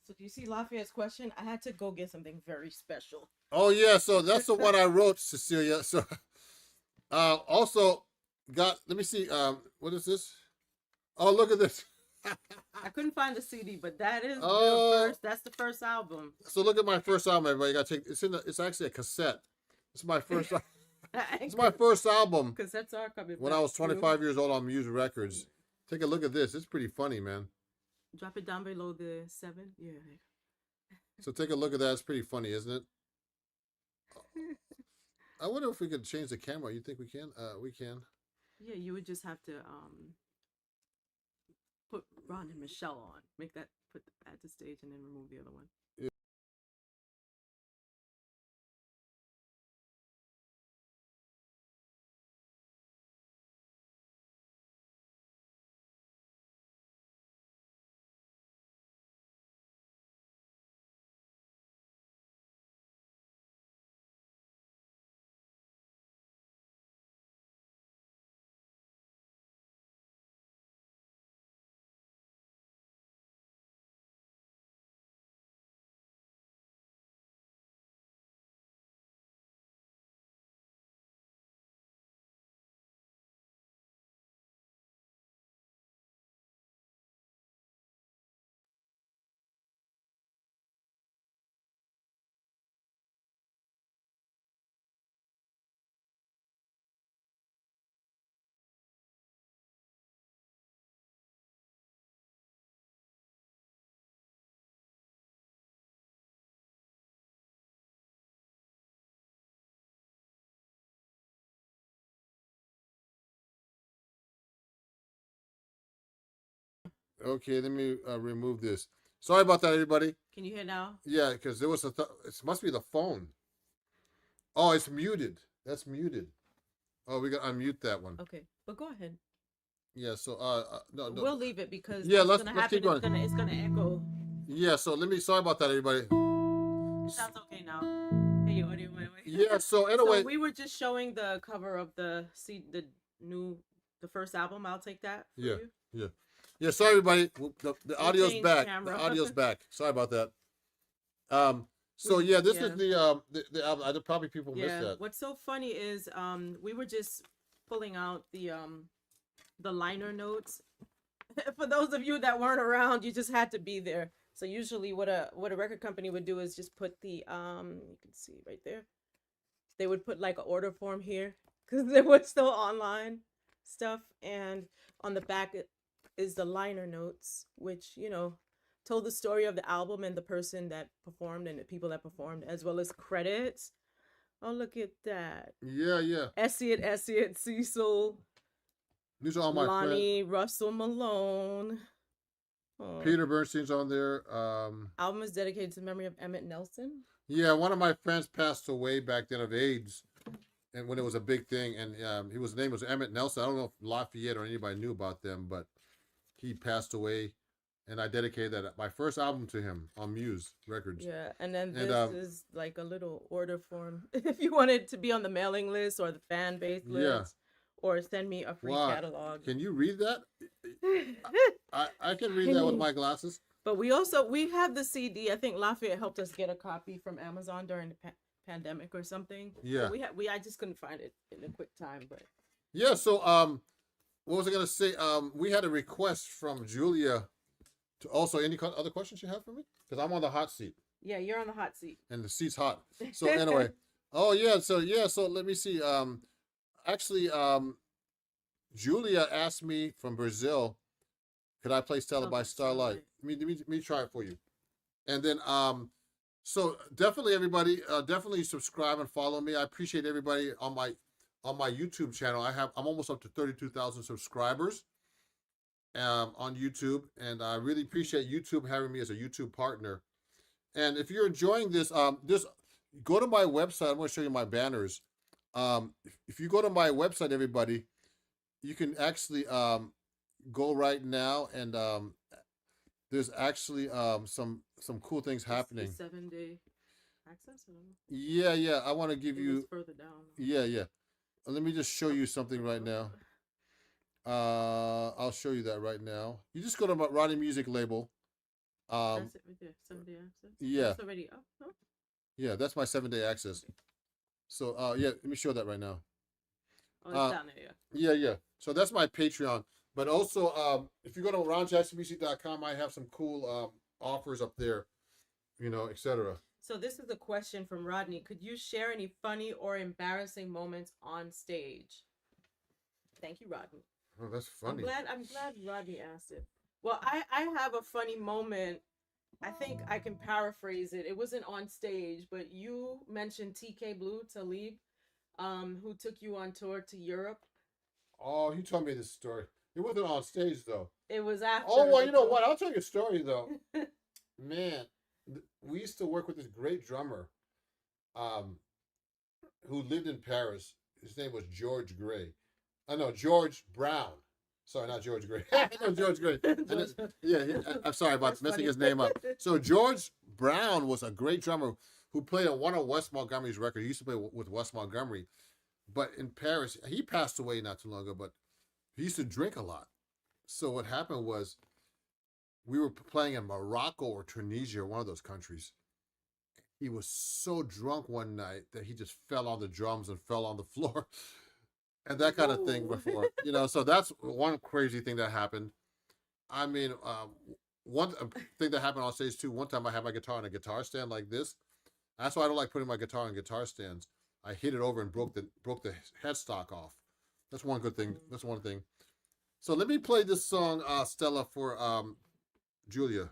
So do you see Lafayette's question? I had to go get something very special. Oh yeah, so that's the one I wrote, Cecilia. So also got let me see, what is this? Oh, look at this. I couldn't find the CD, but that is the Oh, first. That's the first album. so look at my first album, everybody. You gotta take it's actually a cassette. It's my first it's my first album Cassettes are coming when back I was too. 25 years old on Muse Records. Take a look at this. It's pretty funny, man. Drop it down below the 7. Yeah. So take a look at that. It's pretty funny, isn't it? I wonder if we could change the camera. You think we can? We can. Yeah, you would just have to put Ron and Michelle on. Make that put add the stage and then remove the other one. Okay, let me remove this. Sorry about that, everybody. Can you hear now? Yeah, because there was it must be the phone. Oh, it's muted. That's muted. Oh, we got to unmute that one. Okay, but go ahead. Yeah. So no, no. We'll leave it because Yeah, what's let's gonna let's happen keep is going. it's gonna echo. Yeah. So let me. Sorry about that, everybody. It sounds okay now. Hey, audio, wait, wait. Yeah. So So anyway. we were just showing the cover of the the first album. I'll take that for Yeah. you. Yeah. Yeah. Sorry, everybody. The We'll audio's change back. camera. The audio's back. Sorry about that. So yeah, this is the album. I probably people missed that. What's so funny is we were just pulling out the liner notes. For those of you that weren't around, you just had to be there. So usually what a record company would do is just put the you can see right there. They would put like an order form here because there was still online stuff, and on the back is the liner notes, which told the story of the album and the person that performed and the people that performed, as well as credits. Oh, look at that. Yeah, yeah. Essie, Cecil. These are all my Lonnie, friends. Russell Malone. Oh. Peter Bernstein's on there. Album is dedicated to the memory of Emmett Nelson. Yeah, one of my friends passed away back then of AIDS, and when it was a big thing, and his name was Emmett Nelson. I don't know if Lafayette or anybody knew about them, but he passed away, and I dedicated my first album to him on Muse Records. Yeah, and then this is like a little order form if you wanted to be on the mailing list or the fan base list. Yeah. Or send me a free catalog. Can you read that? I can read that with my glasses. But we have the CD. I think Lafayette helped us get a copy from Amazon during the pandemic or something. Yeah. So I just couldn't find it in a quick time, but. Yeah. So what was I gonna say? We had a request from Julia. To also, any other questions you have for me? Because I'm on the hot seat. Yeah, you're on the hot seat. And the seat's hot. So anyway, oh yeah. So let me see. Actually, Julia asked me from Brazil, could I play Stella by Starlight? Let me try it for you. And then, so definitely everybody, definitely subscribe and follow me. I appreciate everybody on my YouTube channel. I'm almost up to 32,000 subscribers on YouTube, and I really appreciate YouTube having me as a YouTube partner. And if you're enjoying this, just go to my website. I'm going to show you my banners. If you go to my website, everybody, you can actually go right now, and there's actually some cool things happening. 7-day access. Yeah. I want to give you further down. Yeah. Let me just show you something right now. I'll show you that right now. You just go to my Rodney Music label. That's it right there. 7-day access. Yeah. It's already up. Oh. Yeah, that's my 7-day access. So, yeah, let me show that right now. Oh, it's down there, yeah. Yeah. So that's my Patreon. But also, if you go to ronjacksonmusic.com, I have some cool offers up there, etc. So this is a question from Rodney. Could you share any funny or embarrassing moments on stage? Thank you, Rodney. Oh, that's funny. I'm glad Rodney asked it. Well, I have a funny moment. I think I can paraphrase it. It wasn't on stage, but you mentioned TK Blue, Talib, who took you on tour to Europe. Oh, you told me this story. It wasn't on stage, though. It was after. Oh, well, you know what? I'll tell you a story, though. Man, we used to work with this great drummer who lived in Paris. His name was George Gray. No, George Brown. Sorry, not George Gray. No, George Gray. I'm sorry about messing his name up. So George Brown was a great drummer who played on one of Wes Montgomery's records. He used to play with Wes Montgomery. But in Paris, he passed away not too long ago, but he used to drink a lot. So what happened was we were playing in Morocco or Tunisia, one of those countries. He was so drunk one night that he just fell on the drums and fell on the floor. And that kind of thing before, so that's one crazy thing that happened. I mean, one thing that happened on stage too, one time I had my guitar on a guitar stand like this. That's why I don't like putting my guitar on guitar stands. I hit it over and broke the headstock off. That's one good thing. That's one thing. So let me play this song, Stella, for Julia.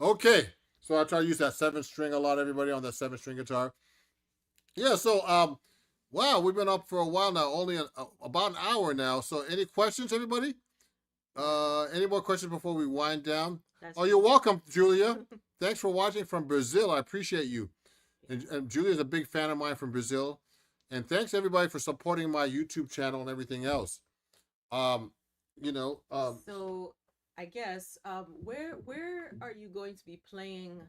Okay, so I try to use that 7 string a lot. Everybody on that 7 string guitar. Yeah. So wow, we've been up for a while now. Only about an hour now. So any questions, everybody? Any more questions before we wind down? That's Oh, you're welcome, Julia. Thanks for watching from Brazil. I appreciate you. And Julia's a big fan of mine from Brazil. And thanks everybody for supporting my YouTube channel and everything else. Um, you know, So I guess where are you going to be playing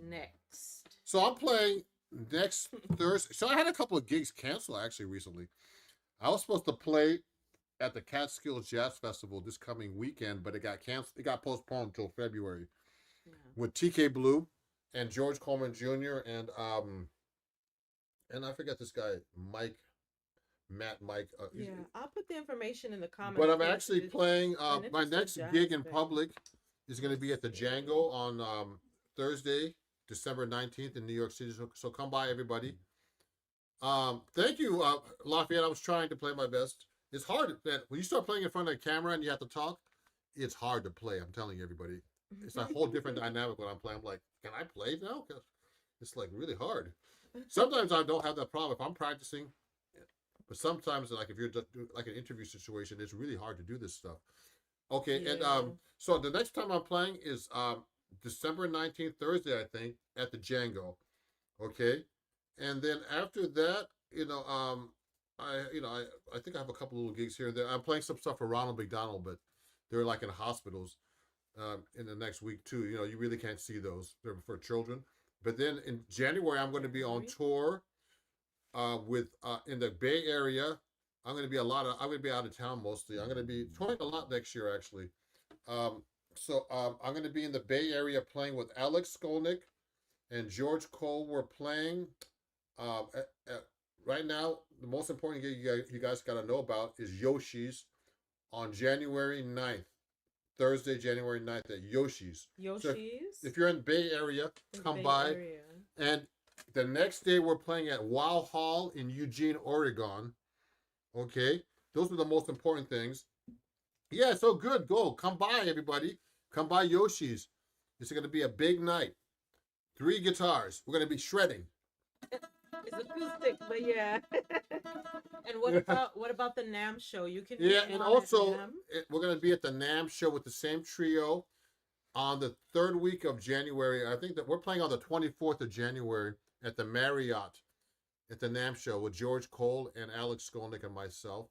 next? so I'm playing next Thursday. So I had a couple of gigs canceled actually recently. I was supposed to play at the Catskills Jazz Festival this coming weekend, but it got canceled. It got postponed until February Yeah. with TK Blue and George Coleman Jr. And I forget this guy Mike. Yeah, I'll put the information in the comments. But I'm But actually playing. an My interesting next jazz gig in thing. public is going to be at the Django on Thursday, December 19th in New York City. So come by, everybody. Thank you, Lafayette. I was trying to play my best. It's hard, man. When you start playing in front of a camera and you have to talk, it's hard to play. I'm telling you, everybody. It's a whole different dynamic when I'm playing. I'm like, can I play now? 'Cause it's like really hard. Sometimes I don't have that problem if I'm practicing, but sometimes, like if you're just like an interview situation, it's really hard to do this stuff. Okay, and Yeah. so the next time I'm playing is December 19th, Thursday, I think, at the Django. Okay, and then after that, I think I have a couple little gigs here and there. I'm playing some stuff for Ronald McDonald, but they're like in hospitals in the next week too. You know, you really can't see those. They're for children. But then in January, I'm going to be on tour with in the Bay Area. I'm going to be out of town mostly. I'm going to be touring a lot next year actually. I'm going to be in the Bay Area playing with Alex Skolnick and George Cole. We're playing at, right now. The most important gig you guys got to know about is Yoshi's on January 9th. Thursday, January 9th at Yoshi's. Yoshi's. So if you're in the Bay Area, come Bay by. Area. And The next day we're playing at Wow Hall in Eugene, Oregon. Okay, those are the most important things. Yeah, so good. Go, come by, everybody. Come by Yoshi's. It's going to be a big night. 3 guitars. We're going to be shredding. It's acoustic, but yeah. And what about the NAM show? You can Yeah, meet and Ron at also NAM. we're going to be at the NAM show with the same trio on the third week of January. I think that we're playing on the 24th of January at the Marriott at the NAM show with George Cole and Alex Skolnick and myself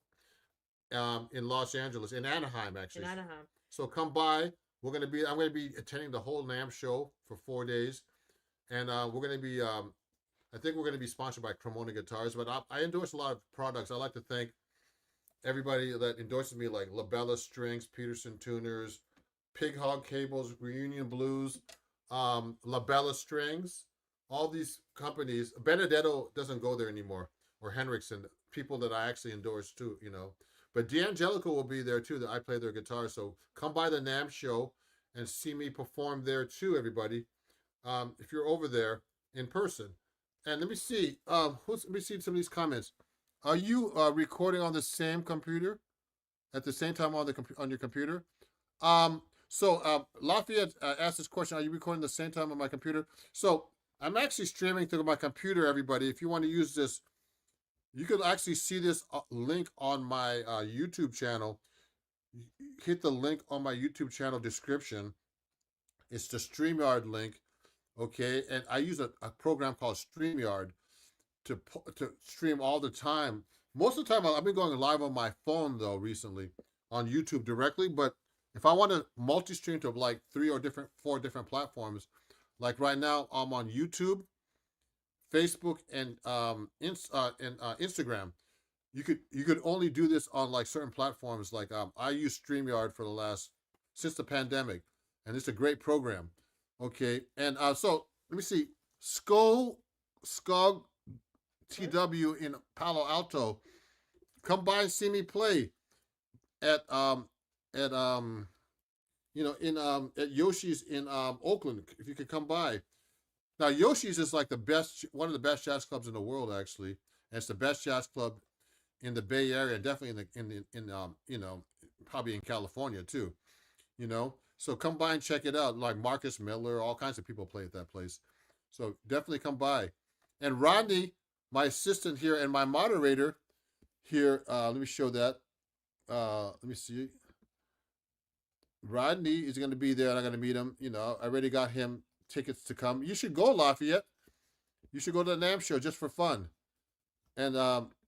in Los Angeles, in Anaheim, In actually. Anaheim. So come by. I'm gonna be attending the whole NAM show for 4 days, and we're gonna be. I think we're gonna be sponsored by Cremona Guitars, but I endorse a lot of products. I like to thank everybody that endorses me, like Labella Strings, Peterson Tuners, Pig Hog Cables, Reunion Blues, Labella Strings. All these companies. Benedetto doesn't go there anymore, or Henriksen. People that I actually endorse too. But D'Angelico will be there too. That I play their guitar. So come by the NAM show and see me perform there too, everybody. If you're over there in person. And let me see. Let me see some of these comments. Are you recording on the same computer at the same time on on your computer? Lafayette asked this question: are you recording the same time on my computer? So I'm actually streaming through my computer, everybody. If you want to use this, you could actually see this link on my YouTube channel. Hit the link on my YouTube channel description. It's the StreamYard link, okay? And I use a program called StreamYard to stream all the time. Most of the time, I've been going live on my phone, though, recently on YouTube directly. But if I want to multi-stream to like 4 different platforms, like right now, I'm on YouTube, Facebook, and Instagram. You could only do this on like certain platforms. Like I use StreamYard for the last since the pandemic, and it's a great program. Okay, and so let me see, Skog TW in Palo Alto. Come by and see me play at at at Yoshi's in Oakland. If you could come by. Now Yoshi's is like one of the best jazz clubs in the world, actually. And it's the best jazz club in the Bay Area, and definitely in probably in California too. So come by and check it out. Like Marcus Miller, all kinds of people play at that place. So definitely come by. And Rodney, my assistant here and my moderator here, let me show that. Let me see. Rodney is going to be there, and I'm going to meet him. I already got him tickets to come. You should go, Lafayette. You should go to the NAMM show just for fun. And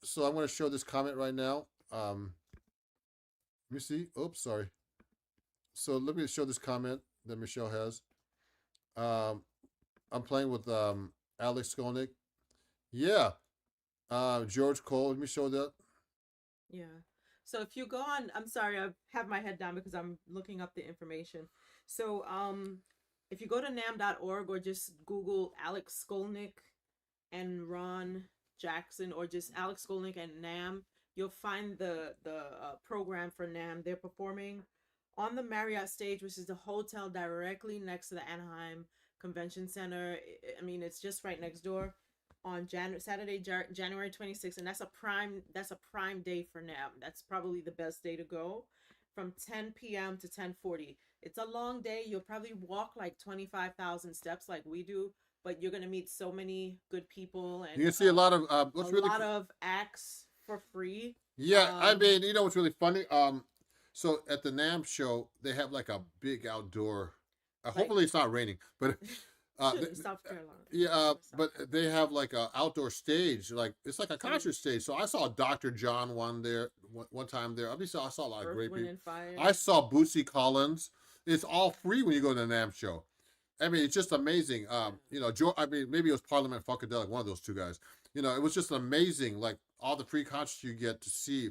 so I'm going to show this comment right now. Let me see. Oops, sorry. So let me show this comment that Michelle has. I'm playing with Alex Skolnick. Yeah. George Cole. Let me show that. Yeah. So if you go on, I'm sorry, I have my head down because I'm looking up the information. So if you go to nam.org or just Google Alex Skolnick and Ron Jackson, or just Alex Skolnick and NAM, you'll find the program for NAM. They're performing on the Marriott stage, which is the hotel directly next to the Anaheim Convention Center. I mean, it's just right next door on Saturday, January 26th, and that's a prime day for NAM. That's probably the best day to go, from 10 p.m. to 10:40. It's a long day. You'll probably walk like 25,000 steps like we do, but you're gonna meet so many good people, and you can see a lot of lot of acts for free. Yeah, I mean, what's really funny? So at the NAMM show, they have like a big outdoor. Hopefully, it's not raining, but South Carolina. yeah, but they have like a outdoor stage, like it's like a concert stage. So I saw Dr. John one time there. Obviously, I saw a lot of great people. I saw Bootsy Collins. It's all free when you go to the NAMM show. I mean, it's just amazing. I mean, maybe it was Parliament Funkadelic, one of those two guys. It was just amazing, like all the free concerts you get to see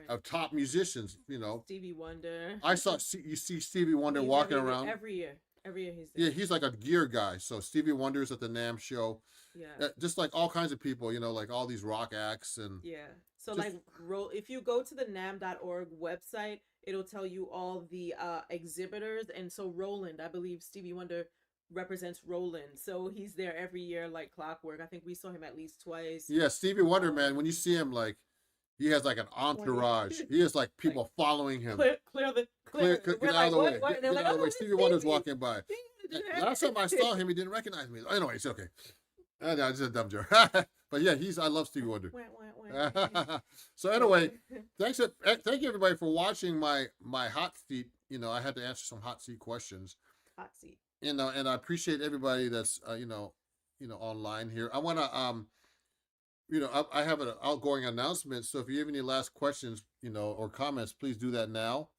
of top musicians. Stevie Wonder. You see Stevie Wonder walking around every year. Every year he's there. Yeah, he's like a gear guy. So Stevie Wonder's at the NAMM show. Yeah. Just like all kinds of people, like all these rock acts and. Yeah. So if you go to the nam.org website, it'll tell you all the exhibitors. And so Roland, I believe Stevie Wonder represents Roland. So he's there every year like clockwork. I think we saw him at least twice. Yeah, Stevie Wonder, Um, man. When you see him, like he has like an when entourage. He has like like people following him. We're Get out of like, the way. what? And they're Get like, out of the oh, way. it's Stevie Wonder's Stevie. walking by. Stevie did Last time I saw that. him, he didn't recognize me. Anyway, it's okay. No, it's just a dumb joke. But yeah, I love Stevie Wonder. So anyway, thank you everybody for watching my hot seat. I had to answer some hot seat questions. Hot seat. And I appreciate everybody that's online here. I want to I have an outgoing announcement. So if you have any last questions, or comments, please do that now.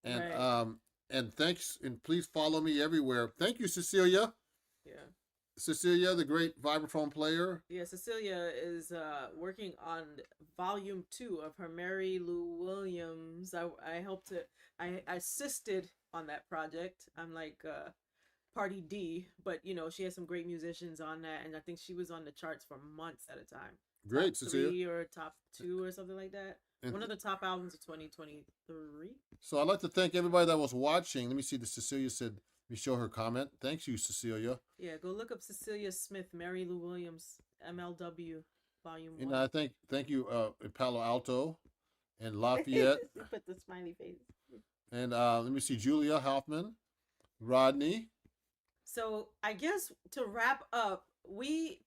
And Right. and thanks, and please follow me everywhere. Thank you, Cecilia. Yeah. Cecilia, the great vibraphone player. Yeah, Cecilia is working on volume 2 of her Mary Lou Williams. I helped to, I assisted on that project. I'm like party D, but she has some great musicians on that, and I think she was on the charts for months at a time. Top Great, Cecilia. 3 or top 2 or something like that. And One of the top albums of 2023. so I'd like to thank everybody that was watching. Let me see. The Cecilia said, let me show her comment. Thanks you, Cecilia. Yeah, go look up Cecilia Smith, Mary Lou Williams, MLW, volume 1. And I thank you, Palo Alto and Lafayette. Put the smiley face. And let me see, Julia Hoffman, Rodney. So I guess to wrap up, we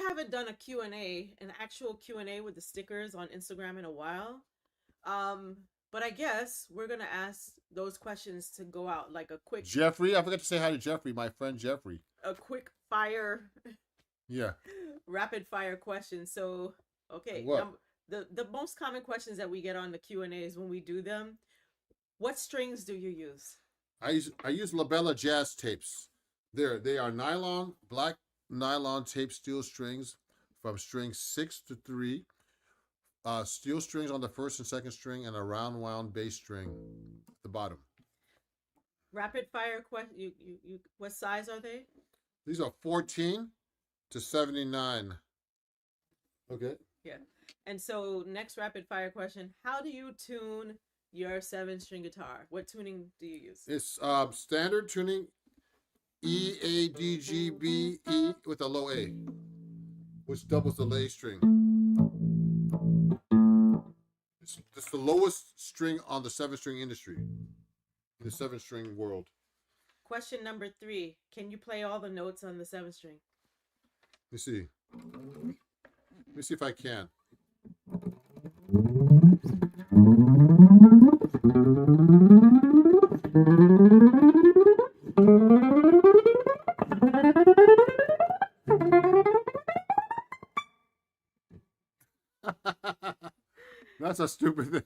haven't done a Q&A, an actual Q&A with the stickers on Instagram in a while. But I guess we're gonna ask those questions to go out like a quick Jeffrey. I forgot to say hi to Jeffrey, my friend Jeffrey. a quick fire Yeah. rapid fire question. So okay, What? the most common questions that we get on the Q&As when we do them, what strings do you use? I use Labella jazz tapes. They are black nylon tape steel strings from string 6 to 3. Steel strings on the first and second string, and a round wound bass string at the bottom. Rapid fire question. You what size are they? These are 14 to 79. Okay. Yeah. And so next rapid fire question, how do you tune your 7-string guitar? What tuning do you use? It's standard tuning, E, A, D, G, B, E with a low A, which doubles the lay string. It's the lowest string on the 7-string industry, the 7-string world. Question number 3, can you play all the notes on the 7-string? Let me see. Let me see if I can. That's a stupid thing.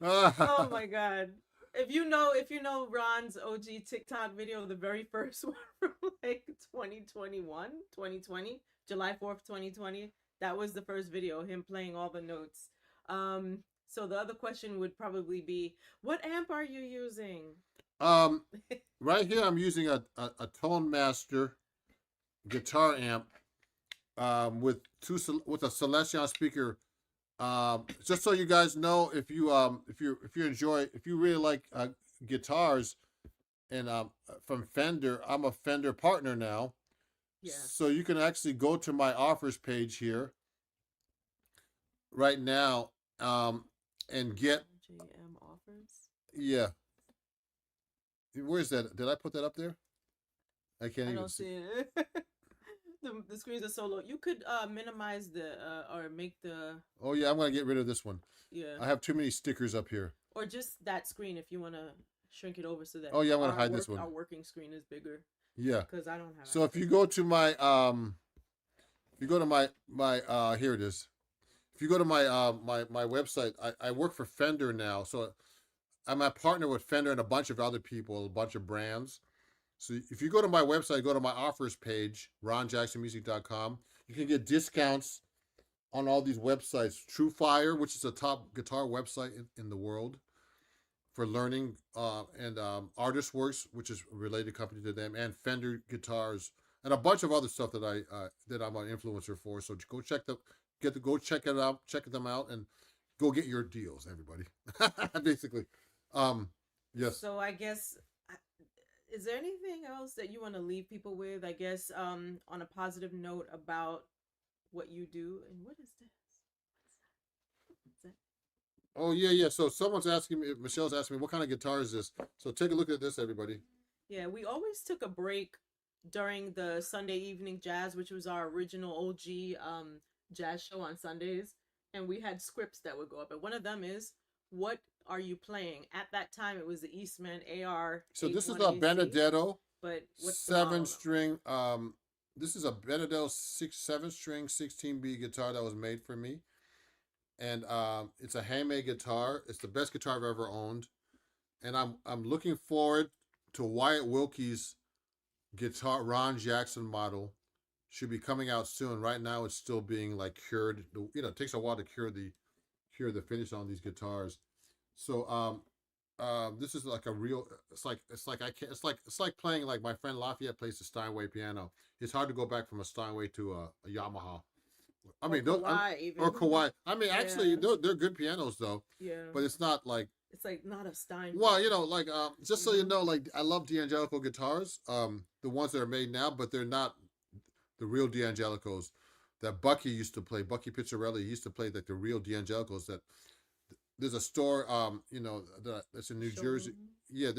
Oh my god. If you know Ron's OG TikTok video, the very first one from like 2020, July 4th, 2020, that was the first video, him playing all the notes. So the other question would probably be, what amp are you using? Right here I'm using a Tone Master guitar amp with a Celestion speaker. Just so you guys know, if you really like guitars, and from Fender, I'm a Fender partner now. Yeah. So you can actually go to my offers page here right now, and get JM offers. Yeah. Where's that? Did I put that up there? I can't I even don't see it. The screens are so low. You could minimize the or make the. Oh yeah, I'm gonna get rid of this one. Yeah. I have too many stickers up here. Or just that screen if you want to shrink it over so that. Oh yeah, I'm gonna hide this one. Our working screen is bigger. Yeah. Because I don't have. So if you go to my here it is. If you go to my my website, I work for Fender now, so I'm a partner with Fender and a bunch of other people, a bunch of brands. So if you go to my website, go to my offers page, ronjacksonmusic.com, you can get discounts on all these websites. TrueFire, which is a top guitar website in the world for learning, and Artist Works, which is a related company to them, and Fender guitars, and a bunch of other stuff that I'm an influencer for. So go check check them out, and go get your deals, everybody. Basically, yes. So I guess is there anything else that you want to leave people with? I guess on a positive note about what you do. And what is this? What's that? Oh yeah, yeah. So someone's asking me. Michelle's asking me, what kind of guitar is this? So take a look at this, everybody. Yeah, we always took a break during the Sunday evening jazz, which was our original OG jazz show on Sundays, and we had scripts that would go up. And one of them is, "What are you playing?" At that time, it was the Eastman AR So this is a 81AC. Benedetto But what's the seven model number? string. This is a Benedetto 7 string 16B guitar that was made for me, and it's a handmade guitar. It's the best guitar I've ever owned, and I'm looking forward to Wyatt Wilkie's guitar Ron Jackson model. Should be coming out soon. Right now, it's still being like cured. You know, it takes a while to cure the finish on these guitars. So this is like a real. It's like I can't. It's like playing like my friend Lafayette plays the Steinway piano. It's hard to go back from a Steinway to a Yamaha. I Or mean, those, Kawhi or even. Kawhi. I mean, actually, Yeah, they're good pianos though, yeah. but it's not like. It's like not a Well, Steinway. like just You so you know? know, like I love D'Angelico guitars, the ones that are made now, but they're not the real D'Angelicos that Bucky used to play. Bucky Pizzarelli used to play like the real D'Angelicos. That there's a store, that's in New Jersey. Showroom. Yeah,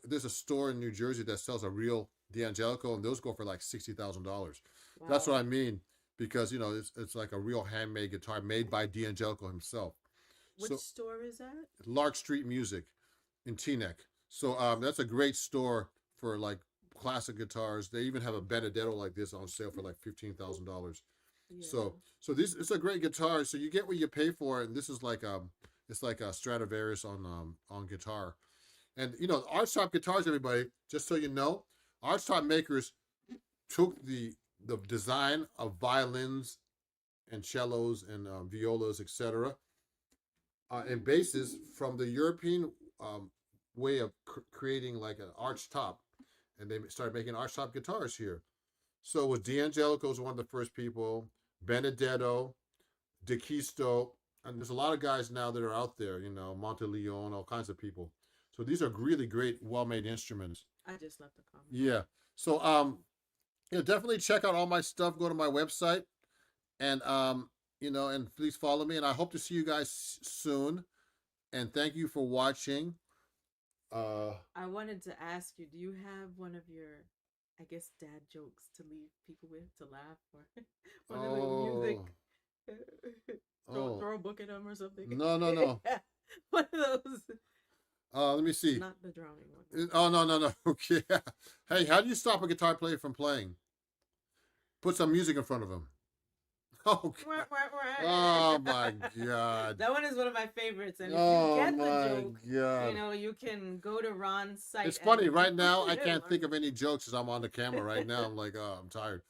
there's a store in New Jersey that sells a real D'Angelico, and those go for like $60,000. That's what Wow. I mean because it's like a real handmade guitar made by D'Angelico himself. Which So store is that? Lark Street Music in Teaneck. So that's a great store for like classic guitars. They even have a Benedetto like this on sale for like $15,000. Yeah. So this it's a great guitar. So you get what you pay for, and this is like it's like a Stradivarius on guitar. And Archtop guitars, everybody. Just so you know, Archtop makers took the design of violins and cellos and violas, etc., and basses from the European way of creating like an arch top, and they started making arch top guitars here. So it was D'Angelico was one of the first people, Benedetto, DeQuisto, and there's a lot of guys now that are out there. Monteleone, all kinds of people. So these are really great, well-made instruments. I just left a comment. Yeah. So definitely check out all my stuff. Go to my website, and and please follow me. And I hope to see you guys soon. And thank you for watching. I wanted to ask you, do you have one of your, I guess, dad jokes to leave people with to laugh or one of the music? Oh, throw, oh, throw a book at them or something. no, no, no. One of those. Let me see. Not the drowning one. Oh, no, no, no. Okay. Hey, how do you stop a guitar player from playing? Put some music in front of him. Okay. Wah, wah, Oh wah. my God. That one is one of my favorites. And if you Oh get the my joke, God. you can go to Ron's site It's funny and right now. I can't learn. think of any jokes as I'm on the camera right now. I'm like, oh, I'm tired,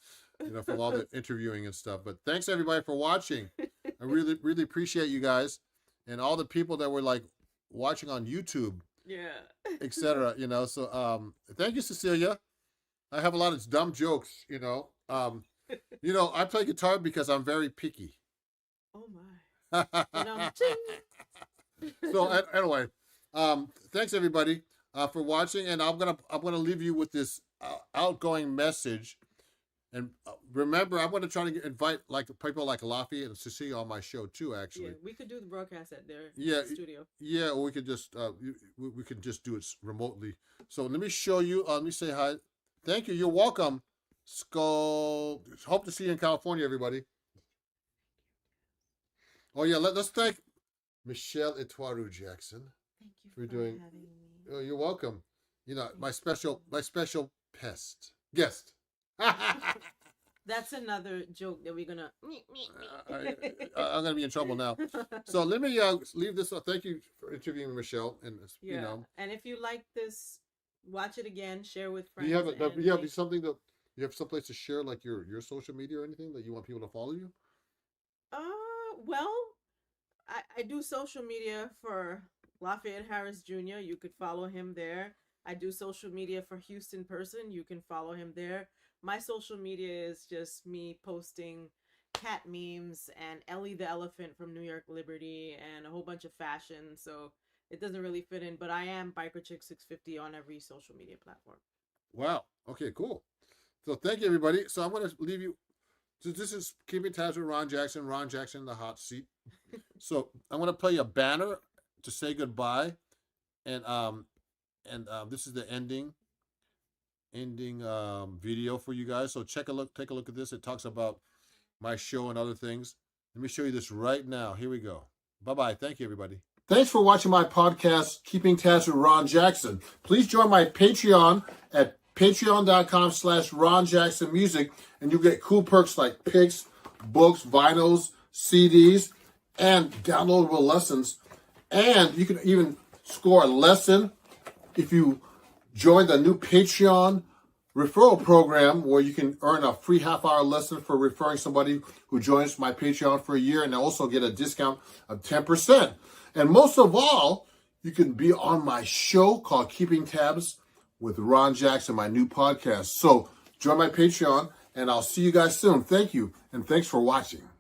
from all the interviewing and stuff. But thanks everybody for watching. I really, really appreciate you guys and all the people that were like watching on YouTube, Yeah. etc. So thank you, Cecilia. I have a lot of dumb jokes. I play guitar because I'm very picky. Oh my. So Ching. anyway, thanks everybody for watching, and I'm gonna leave you with this outgoing message. And remember, I'm gonna try to invite like people like Lafayette and Cecilia on my show too. Yeah, Actually, we could do the broadcast at their yeah, studio. yeah, or we could just we could just do it remotely. So let me show you. Let me say hi. Thank you. You're welcome. Skull. Hope to see you in California, everybody. Oh yeah, let's thank Michelle Etoiru Jackson Thank you for for doing. having me. Oh, you're welcome. My Thank special you. pest guest. That's another joke that we're gonna. I'm gonna be in trouble now. So let me leave this. Thank you for interviewing Michelle, and Yeah, and if you like this, watch it again, share with do friends, you have and you have something that you have someplace to share like your social media or anything that you want people to follow you? well, I do social media for Lafayette Harris Jr. You could follow him there. I do social media for Houston Person. You can follow him there. My social media is just me posting cat memes and Ellie the elephant from New York Liberty and a whole bunch of fashion. So it doesn't really fit in. But I am Biker Chick 650 on every social media platform. Wow. Okay, cool. So thank you, everybody. So I'm going to leave you. So this is Keeping Tabs with Ron Jackson in the hot seat. So I'm going to play a banner to say goodbye. And this is the ending video for you guys. So take a look at this. It talks about my show and other things. Let me show you this right now. Here we go. Bye-bye. Thank you, everybody. Thanks for watching my podcast, Keeping Tabs with Ron Jackson. Please join my Patreon at patreon.com/Ron Jackson Music, and you'll get cool perks like picks, books, vinyls, CDs, and downloadable lessons. And you can even score a lesson if you join the new Patreon referral program, where you can earn a free half-hour lesson for referring somebody who joins my Patreon for a year, and also get a discount of 10%. And most of all, you can be on my show called Keeping Tabs with Ron Jackson, my new podcast. So join my Patreon, and I'll see you guys soon. Thank you, and thanks for watching.